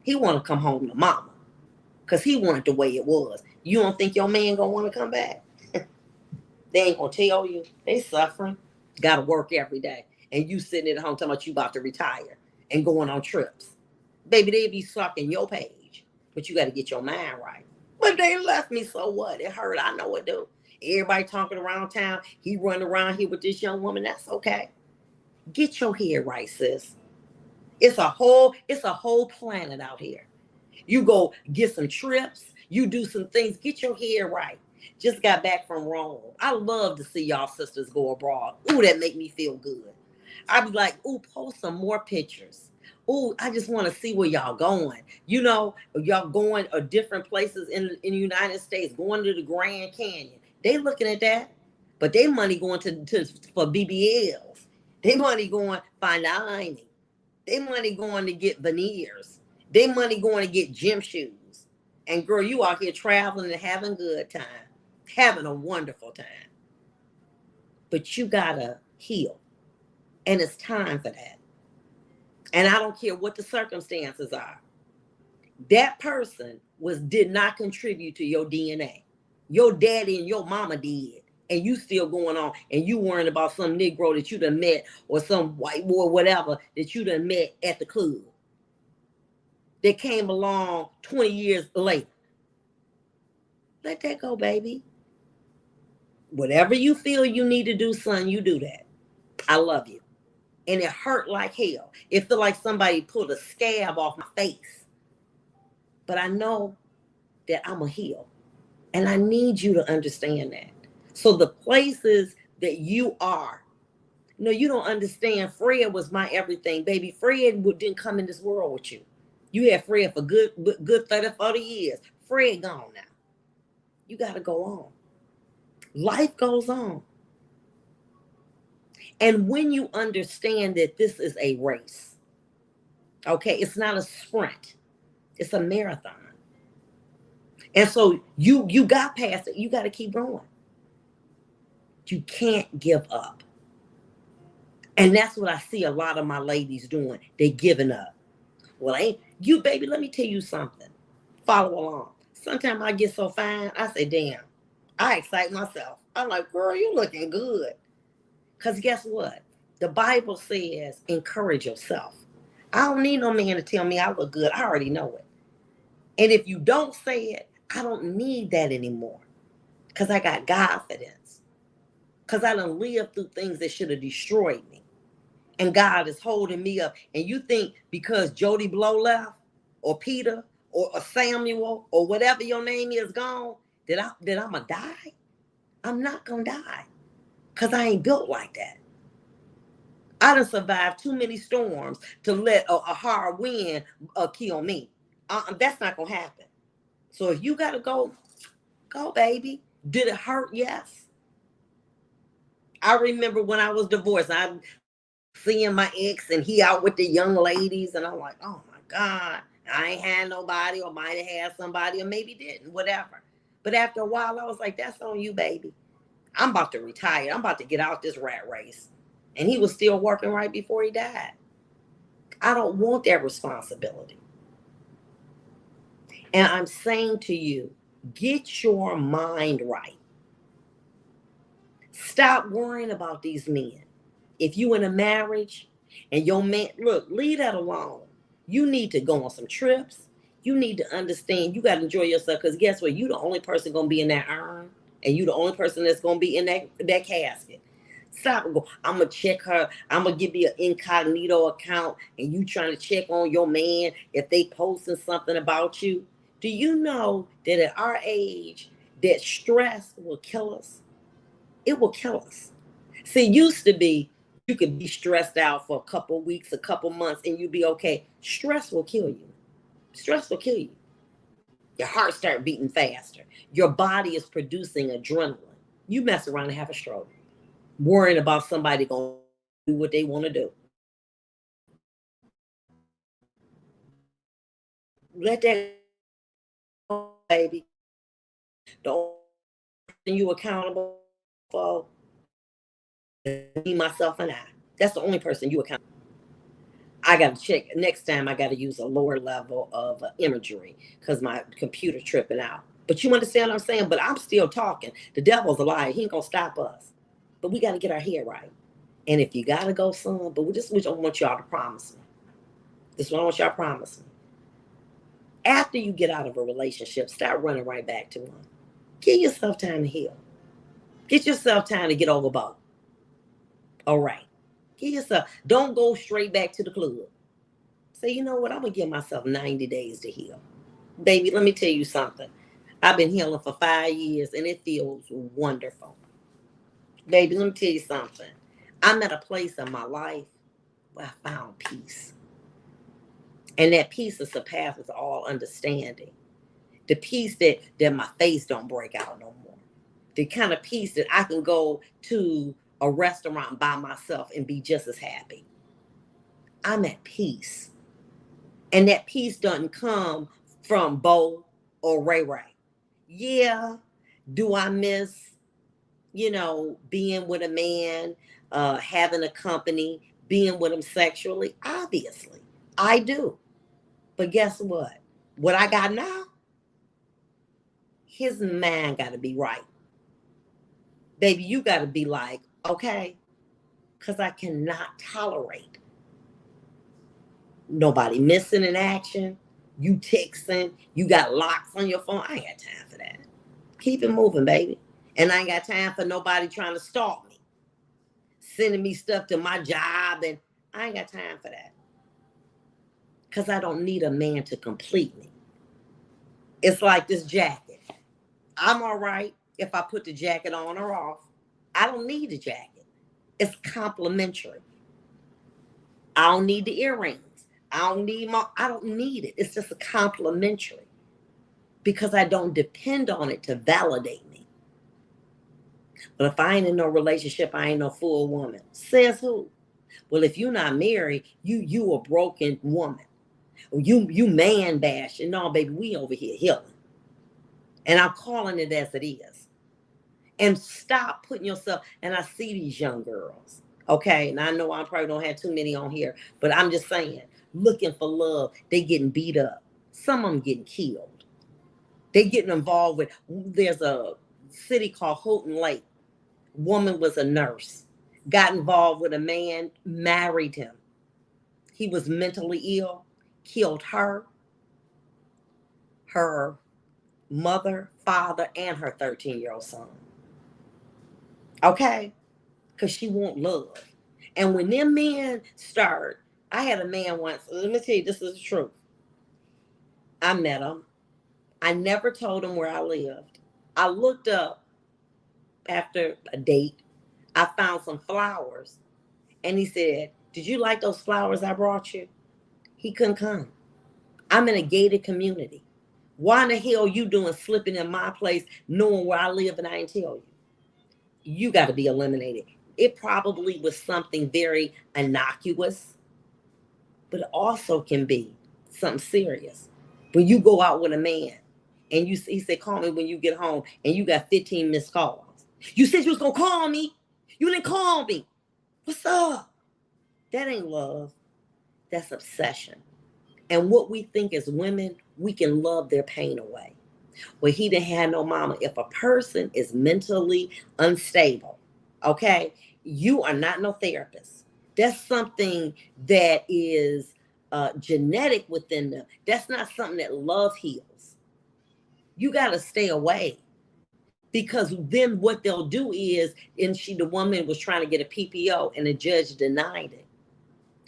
He want to come home to mama because he wanted the way it was. You don't think your man gonna want to come back? They ain't gonna tell you. They suffering. Got to work every day. And you sitting at home talking about you about to retire and going on trips. Baby, they be sucking your page. But you got to get your mind right. But they left me, so what? It hurt. I know it do. Everybody talking around town. He running around here with this young woman. That's okay. Get your head right, sis. It's a whole planet out here. You go get some trips. You do some things. Get your head right. Just got back from Rome. I love to see y'all sisters go abroad. Ooh, that make me feel good. I be like, ooh, post some more pictures. Ooh, I just want to see where y'all going. You know, y'all going to different places in the United States, going to the Grand Canyon. They looking at that. But they money going for BBLs. They money going fine dining. They money going to get veneers. They money going to get gym shoes. And girl, you out here traveling and having a good time. Having a wonderful time. But you gotta heal. And it's time for that. And I don't care what the circumstances are. That person did not contribute to your DNA. Your daddy and your mama did. And you still going on. And you worrying about some Negro that you done met or some white boy, whatever, that you done met at the club. That came along 20 years later. Let that go, baby. Whatever you feel you need to do, son, you do that. I love you. And it hurt like hell. It felt like somebody pulled a scab off my face. But I know that I'm a heal. And I need you to understand that. So the places that you are, no, you don't understand. Fred was my everything, baby. Fred didn't come in this world with you. You had Fred for good 30, 40 years. Fred gone now. You got to go on. Life goes on. And when you understand that this is a race, okay, it's not a sprint, it's a marathon. And so you got past it. You got to keep going. You can't give up. And that's what I see a lot of my ladies doing. They giving up. Well, ain't you, baby, let me tell you something. Follow along. Sometimes I get so fine, I say, damn, I excite myself. I'm like, girl, you looking good. Because guess what? The Bible says, encourage yourself. I don't need no man to tell me I look good. I already know it. And if you don't say it, I don't need that anymore. Because I got confidence. Because I done lived through things that should have destroyed me. And God is holding me up. And you think because Jody Blow left, or Peter, or Samuel, or whatever your name is gone, that I'm going to die? I'm not going to die. Because I ain't built like that. I done survived too many storms to let a hard wind kill me. That's not going to happen. So if you got to go, go, baby. Did it hurt? Yes. I remember when I was divorced, I seeing my ex and he out with the young ladies, and I'm like, oh my God, I ain't had nobody, or might have had somebody, or maybe didn't, whatever. But after a while, I was like, that's on you, baby. I'm about to retire. I'm about to get out this rat race. And he was still working right before he died. I don't want that responsibility. And I'm saying to you, get your mind right. Stop worrying about these men. If you in a marriage and your man, look, leave that alone. You need to go on some trips. You need to understand you got to enjoy yourself, because guess what? You the only person going to be in that urn, and you the only person that's going to be in that casket. Stop and go, I'm going to check her. I'm going to give you an incognito account, and you trying to check on your man if they posting something about you. Do you know that at our age, that stress will kill us? It will kill us. See, used to be you could be stressed out for a couple weeks, a couple months, and you'd be okay. Stress will kill you. Stress will kill you. Your heart start beating faster. Your body is producing adrenaline. You mess around and have a stroke, worrying about somebody going to do what they want to do. Let that go, baby. The only person you accountable for is me, myself, and I. That's the only person you accountable. I got to check next time. I got to use a lower level of imagery because my computer tripping out. But you understand what I'm saying? But I'm still talking. The devil's a liar. He ain't gonna stop us. But we got to get our head right. And if you gotta go, son, but we don't want y'all to promise me. This is what I want y'all to promise me. After you get out of a relationship, start running right back to one. Give yourself time to heal. Get yourself time to get over both. All right. Give yourself. Don't go straight back to the club. Say, you know what? I'm going to give myself 90 days to heal. Baby, let me tell you something. I've been healing for 5 years, and it feels wonderful. Baby, let me tell you something. I'm at a place in my life where I found peace. And that peace that surpasses all understanding. The peace that my face don't break out no more. The kind of peace that I can go to a restaurant by myself and be just as happy. I'm at peace. And that peace doesn't come from Bo or Ray Ray. Yeah, do I miss, being with a man, having a company, being with him sexually? Obviously, I do. But guess what? What I got now, his mind got to be right. Baby, you got to be like, okay, because I cannot tolerate nobody missing in action. You texting, you got locks on your phone. I ain't got time for that. Keep it moving, baby. And I ain't got time for nobody trying to stalk me, sending me stuff to my job, and I ain't got time for that. Because I don't need a man to complete me. It's like this jacket. I'm all right if I put the jacket on or off. I don't need a jacket. It's complimentary. I don't need the earrings. I don't need it. It's just a complimentary because I don't depend on it to validate me. But if I ain't in no relationship, I ain't no full woman. Says who? Well, if you're not married, you a broken woman. You man bashing. No, baby, we over here healing. And I'm calling it as it is. And stop putting yourself, and I see these young girls. Okay, and I know I probably don't have too many on here, but I'm just saying, looking for love, they getting beat up. Some of them getting killed. They getting involved with. There's a city called Houghton Lake. Woman was a nurse, got involved with a man, married him. He was mentally ill, killed her, her mother, father, and her 13-year-old son. Okay, because she want love. And when them men start, I had a man once. Let me tell you, this is the truth. I met him. I never told him where I lived. I looked up after a date. I found some flowers. And he said, "Did you like those flowers I brought you?" He couldn't come. I'm in a gated community. Why in the hell you doing slipping in my place knowing where I live and I ain't tell you? You got to be eliminated. It probably was something very innocuous, but it also can be something serious. When you go out with a man and he said, "Call me when you get home," and you got 15 missed calls. You said you was going to call me. You didn't call me. What's up? That ain't love. That's obsession. And what we think as women, we can love their pain away. Well, he didn't have no mama. If a person is mentally unstable, okay, you are not no therapist. That's something that is genetic within them. That's not something that love heals. You got to stay away, because then what they'll do is, and the woman was trying to get a PPO and the judge denied it.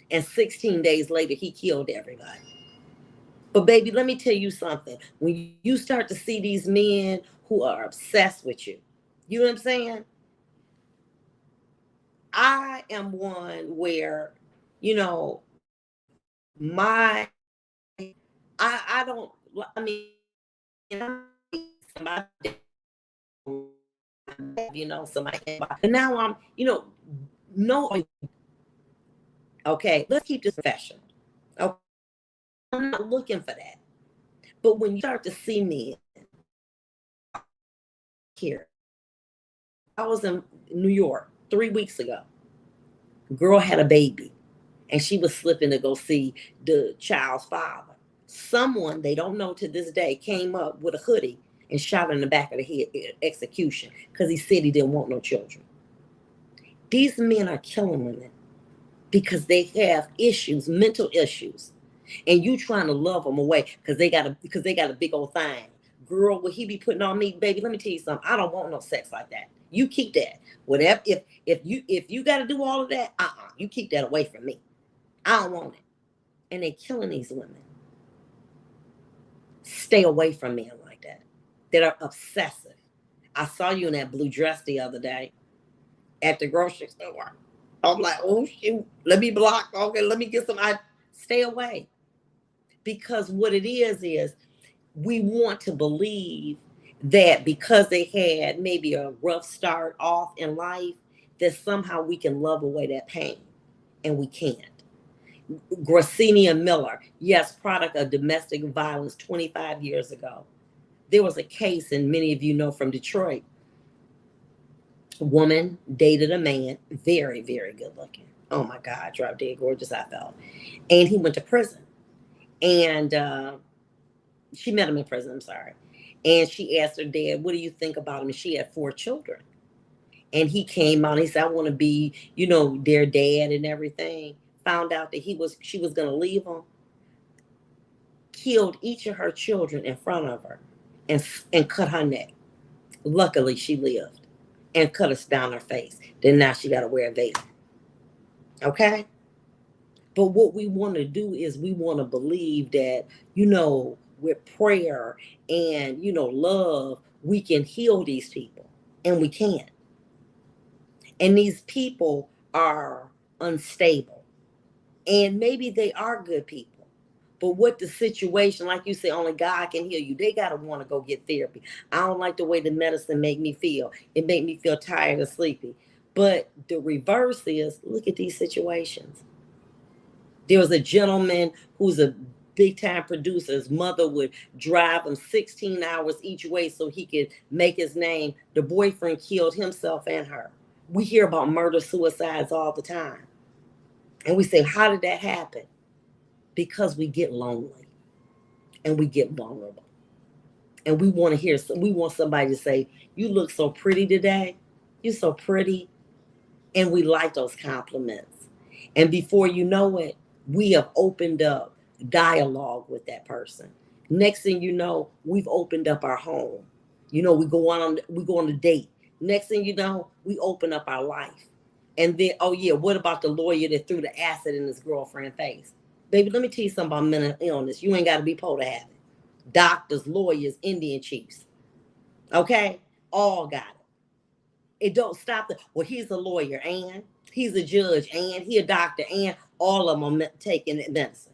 And 16 days later, he killed everybody. But baby, let me tell you something. When you start to see these men who are obsessed with you, you know what I'm saying? I am one where, you know, my, I don't, I mean, somebody, somebody, and now I'm, no, okay, let's keep this professional. Okay, I'm not looking for that. But when you start to see me here, I was in New York 3 weeks ago. Girl had a baby and she was slipping to go see the child's father. Someone they don't know to this day came up with a hoodie and shot her in the back of the head, execution, because he said he didn't want no children. These men are killing women because they have issues, mental issues, and you trying to love them away because they got a big old thing. Girl, will he be putting on me, baby? Let me tell you something. I don't want no sex like that. You keep that. Whatever. If you got to do all of that, you keep that away from me. I don't want it. And they killing these women. Stay away from men like that are obsessive. I saw you in that blue dress the other day at the grocery store. I'm like, oh shoot, let me block. Okay, let me get some. Stay away. Because what it is we want to believe that because they had maybe a rough start off in life, that somehow we can love away that pain. And we can't. Gracinia Miller, yes, product of domestic violence 25 years ago. There was a case, and many of you know, from Detroit. A woman dated a man, very, very good looking. Oh my God, drop dead gorgeous I felt. And he went to prison. And she met him in prison, I'm sorry. And she asked her dad, "What do you think about him?" And she had 4 children. And he came out and he said, "I want to be, their dad and everything." Found out that she was going to leave him. Killed each of her children in front of her and cut her neck. Luckily, she lived and cut us down her face. Then now she got to wear a veil. Okay? But what we want to do is we want to believe that, with prayer and, love, we can heal these people. And we can't. And these people are unstable. And maybe they are good people. But what the situation, like you say, only God can heal you. They got to want to go get therapy. I don't like the way the medicine make me feel. It make me feel tired and sleepy. But the reverse is, look at these situations. There was a gentleman who's a big time producer. His mother would drive him 16 hours each way so he could make his name. The boyfriend killed himself and her. We hear about murder suicides all the time. And we say, how did that happen? Because we get lonely and we get vulnerable. And we want to hear, we want somebody to say, you look so pretty today. You're so pretty. And we like those compliments. And before you know it, we have opened up dialogue with that person. Next thing you know, we've opened up our home. You know, we go on a date. Next thing you know, we open up our life. And then, oh yeah, what about the lawyer that threw the acid in his girlfriend's face? Baby, let me tell you something about mental illness. You ain't got to be poor to have it. Doctors, lawyers, Indian chiefs. Okay? All got it. It don't stop the, well, he's a lawyer and he's a judge and he a doctor and all of them are taking medicine.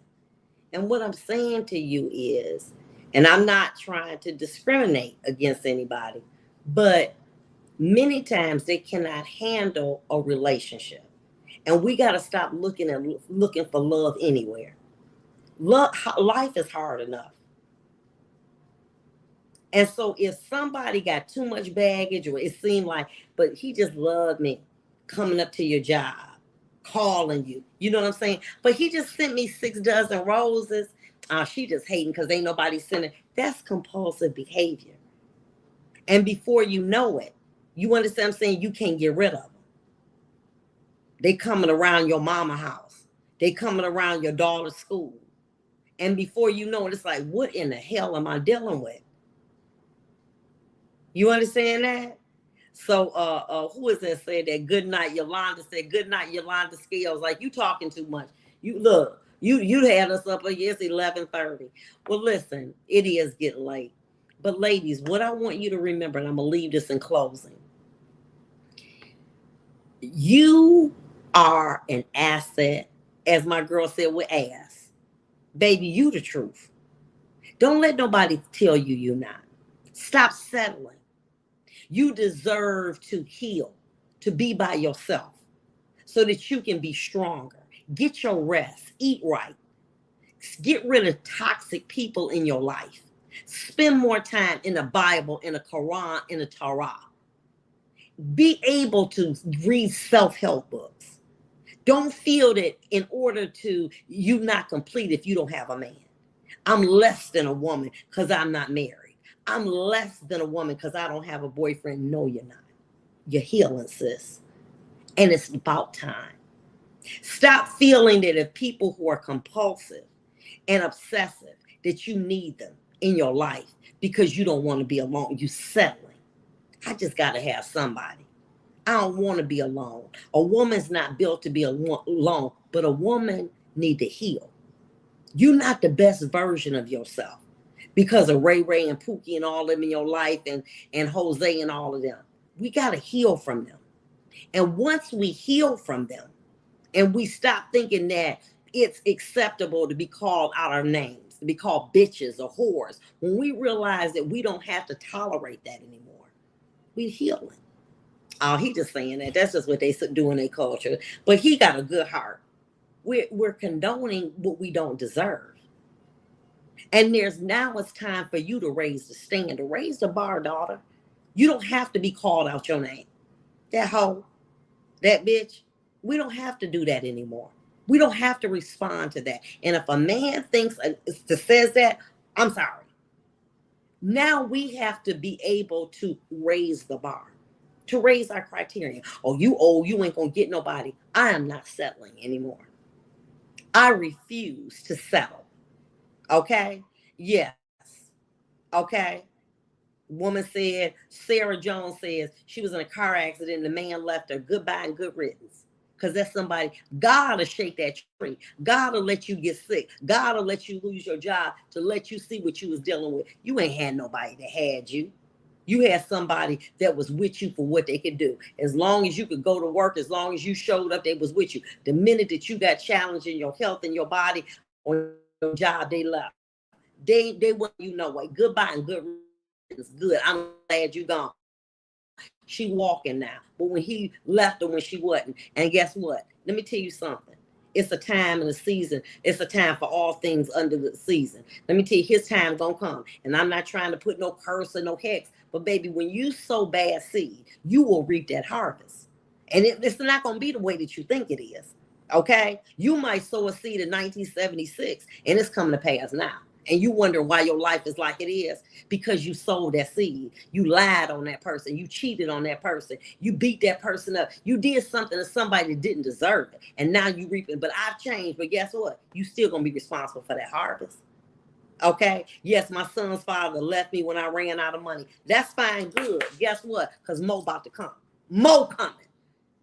And what I'm saying to you is, and I'm not trying to discriminate against anybody, but many times they cannot handle a relationship. And we got to stop looking for love anywhere. Life is hard enough. And so if somebody got too much baggage, or it seemed like, but he just loved me, coming up to your job, calling you, you know what I'm saying? But he just sent me 6 dozen roses. She just hating because ain't nobody sending. That's compulsive behavior. And before you know it, you understand what I'm saying? You can't get rid of them. They coming around your mama house. They coming around your daughter's school. And before you know it, it's like, what in the hell am I dealing with? You understand that? So who is that said that? Good night, Yolanda said, good night, Yolanda Scales. Like, you talking too much. You look, you had us up here, it's 11:30. Well, listen, it is getting late. But ladies, what I want you to remember, and I'm gonna leave this in closing. You are an asset, as my girl said with ass. Baby, you the truth. Don't let nobody tell you you're not. Stop settling. You deserve to heal, to be by yourself so that you can be stronger. Get your rest, eat right. Get rid of toxic people in your life. Spend more time in the Bible, in the Quran, in the Torah. Be able to read self-help books. Don't feel that in order to, you not complete if you don't have a man. I'm less than a woman because I'm not married. I'm less than a woman because I don't have a boyfriend. No, you're not. You're healing, sis. And it's about time. Stop feeling that if people who are compulsive and obsessive, that you need them in your life because you don't want to be alone. You settling. I just got to have somebody. I don't want to be alone. A woman's not built to be alone, but a woman need to heal. You're not the best version of yourself because of Ray Ray and Pookie and all of them in your life, and Jose and all of them. We got to heal from them. And once we heal from them and we stop thinking that it's acceptable to be called out our names, to be called bitches or whores, when we realize that we don't have to tolerate that anymore, we're healing. Oh, he just saying that. That's just what they do in their culture. But he got a good heart. We're condoning what we don't deserve. And now it's time for you to raise the standard, raise the bar, daughter. You don't have to be called out your name. That hoe, that bitch. We don't have to do that anymore. We don't have to respond to that. And if a man thinks says that, I'm sorry. Now we have to be able to raise the bar, to raise our criteria. Oh, you ain't gonna get nobody. I am not settling anymore. I refuse to settle. Okay? Yes. Okay? Woman said, Sarah Jones says she was in a car accident and the man left her goodbye and good riddance. Because that's somebody, God will shake that tree. God will let you get sick. God will let you lose your job to let you see what you was dealing with. You ain't had nobody that had you. You had somebody that was with you for what they could do. As long as you could go to work, as long as you showed up, they was with you. The minute that you got challenged in your health and your body or your job, they left. They want you know what. Goodbye and good riddance. Good. I'm glad you gone. She walking now. But when he left her when she wasn't. And guess what? Let me tell you something. It's a time and a season. It's a time for all things under the season. Let me tell you, his time gonna come. And I'm not trying to put no curse or no hex. But baby, when you sow bad seed, you will reap that harvest. And it's not going to be the way that you think it is. Okay? You might sow a seed in 1976 and it's coming to pass now. And you wonder why your life is like it is because you sowed that seed. You lied on that person. You cheated on that person. You beat that person up. You did something to somebody that didn't deserve it. And now you reap it. But I've changed. But guess what? You still going to be responsible for that harvest. Okay? Yes, my son's father left me when I ran out of money. That's fine, good. Guess what? Because more about to come. More coming.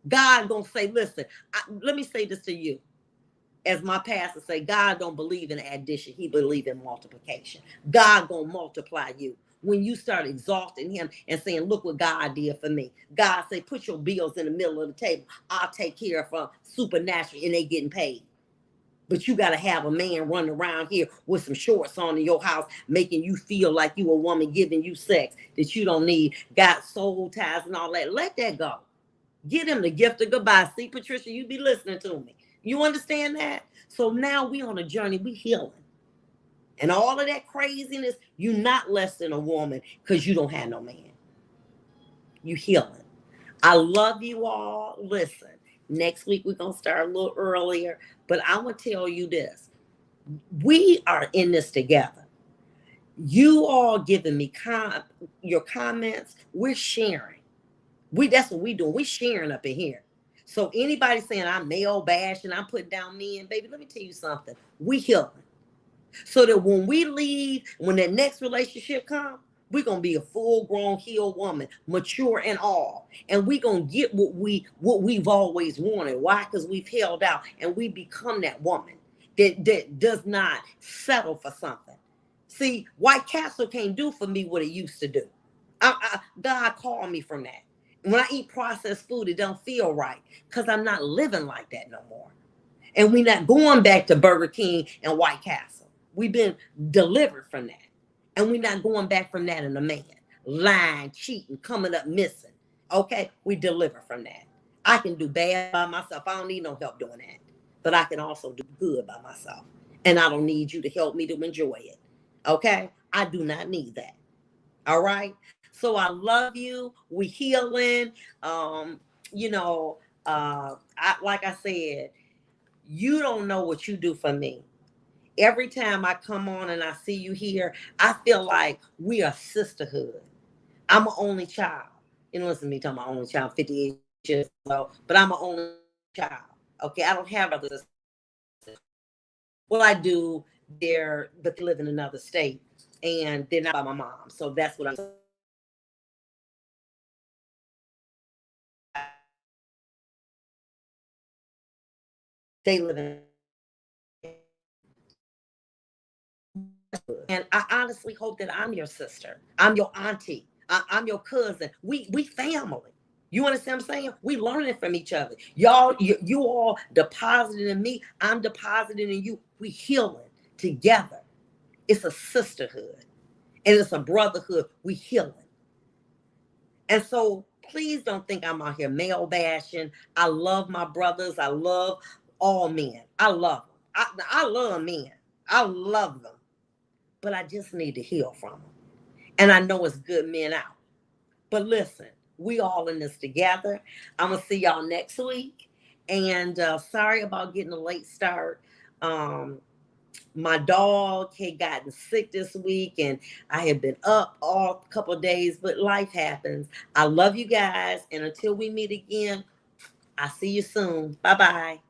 God gonna say, listen, let me say this to you. As my pastor say, God don't believe in addition. He believe in multiplication. God gonna multiply you. When you start exalting him and saying, look what God did for me. God say, put your bills in the middle of the table. I'll take care of them supernaturally and they getting paid. But you got to have a man running around here with some shorts on in your house, making you feel like you a woman, giving you sex that you don't need, got soul ties and all that. Let that go. Get him the gift of goodbye. See, Patricia, you be listening to me. You understand that? So now we on a journey. We healing. And all of that craziness, you not less than a woman because you don't have no man. You healing. I love you all. Listen, next week we're going to start a little earlier. But I want to tell you this. We are in this together. You all giving me your comments. We're sharing. That's what we doing. We sharing up in here. So anybody saying I'm male bashing, I'm putting down men, baby, let me tell you something. We healing. So that when we leave, when that next relationship comes, we're gonna be a full-grown, healed woman, mature and all. And we're gonna get what we've always wanted. Why? Because we've held out and we become that woman that does not settle for something. See, White Castle can't do for me what it used to do. God called me from that. When I eat processed food, it don't feel right because I'm not living like that no more. And we're not going back to Burger King and White Castle. We've been delivered from that. And we're not going back from that in a man. Lying, cheating, coming up missing. Okay? We deliver from that. I can do bad by myself. I don't need no help doing that. But I can also do good by myself. And I don't need you to help me to enjoy it. Okay? I do not need that. All right? So I love you. We healing. Like I said, you don't know what you do for me. Every time I come on and I see you here, I feel like we are sisterhood. I'm an only child. You know, listen to me talking about only child, 58 years old, but I'm an only child. Okay, I don't have brothers. Well, I do. But they live in another state, and they're not by my mom. So that's what I'm saying. They live in. And I honestly hope that I'm your sister. I'm your auntie. I'm your cousin. We family. You understand what I'm saying? We learning from each other. Y'all, you all deposited in me. I'm depositing in you. We healing together. It's a sisterhood. And it's a brotherhood. We healing. And so please don't think I'm out here male bashing. I love my brothers. I love all men. I love them. I love men. I love them. But I just need to heal from them. And I know it's good men out. But listen, we all in this together. I'm going to see y'all next week. And sorry about getting a late start. My dog had gotten sick this week and I had been up all couple of days, but life happens. I love you guys. And until we meet again, I'll see you soon. Bye-bye.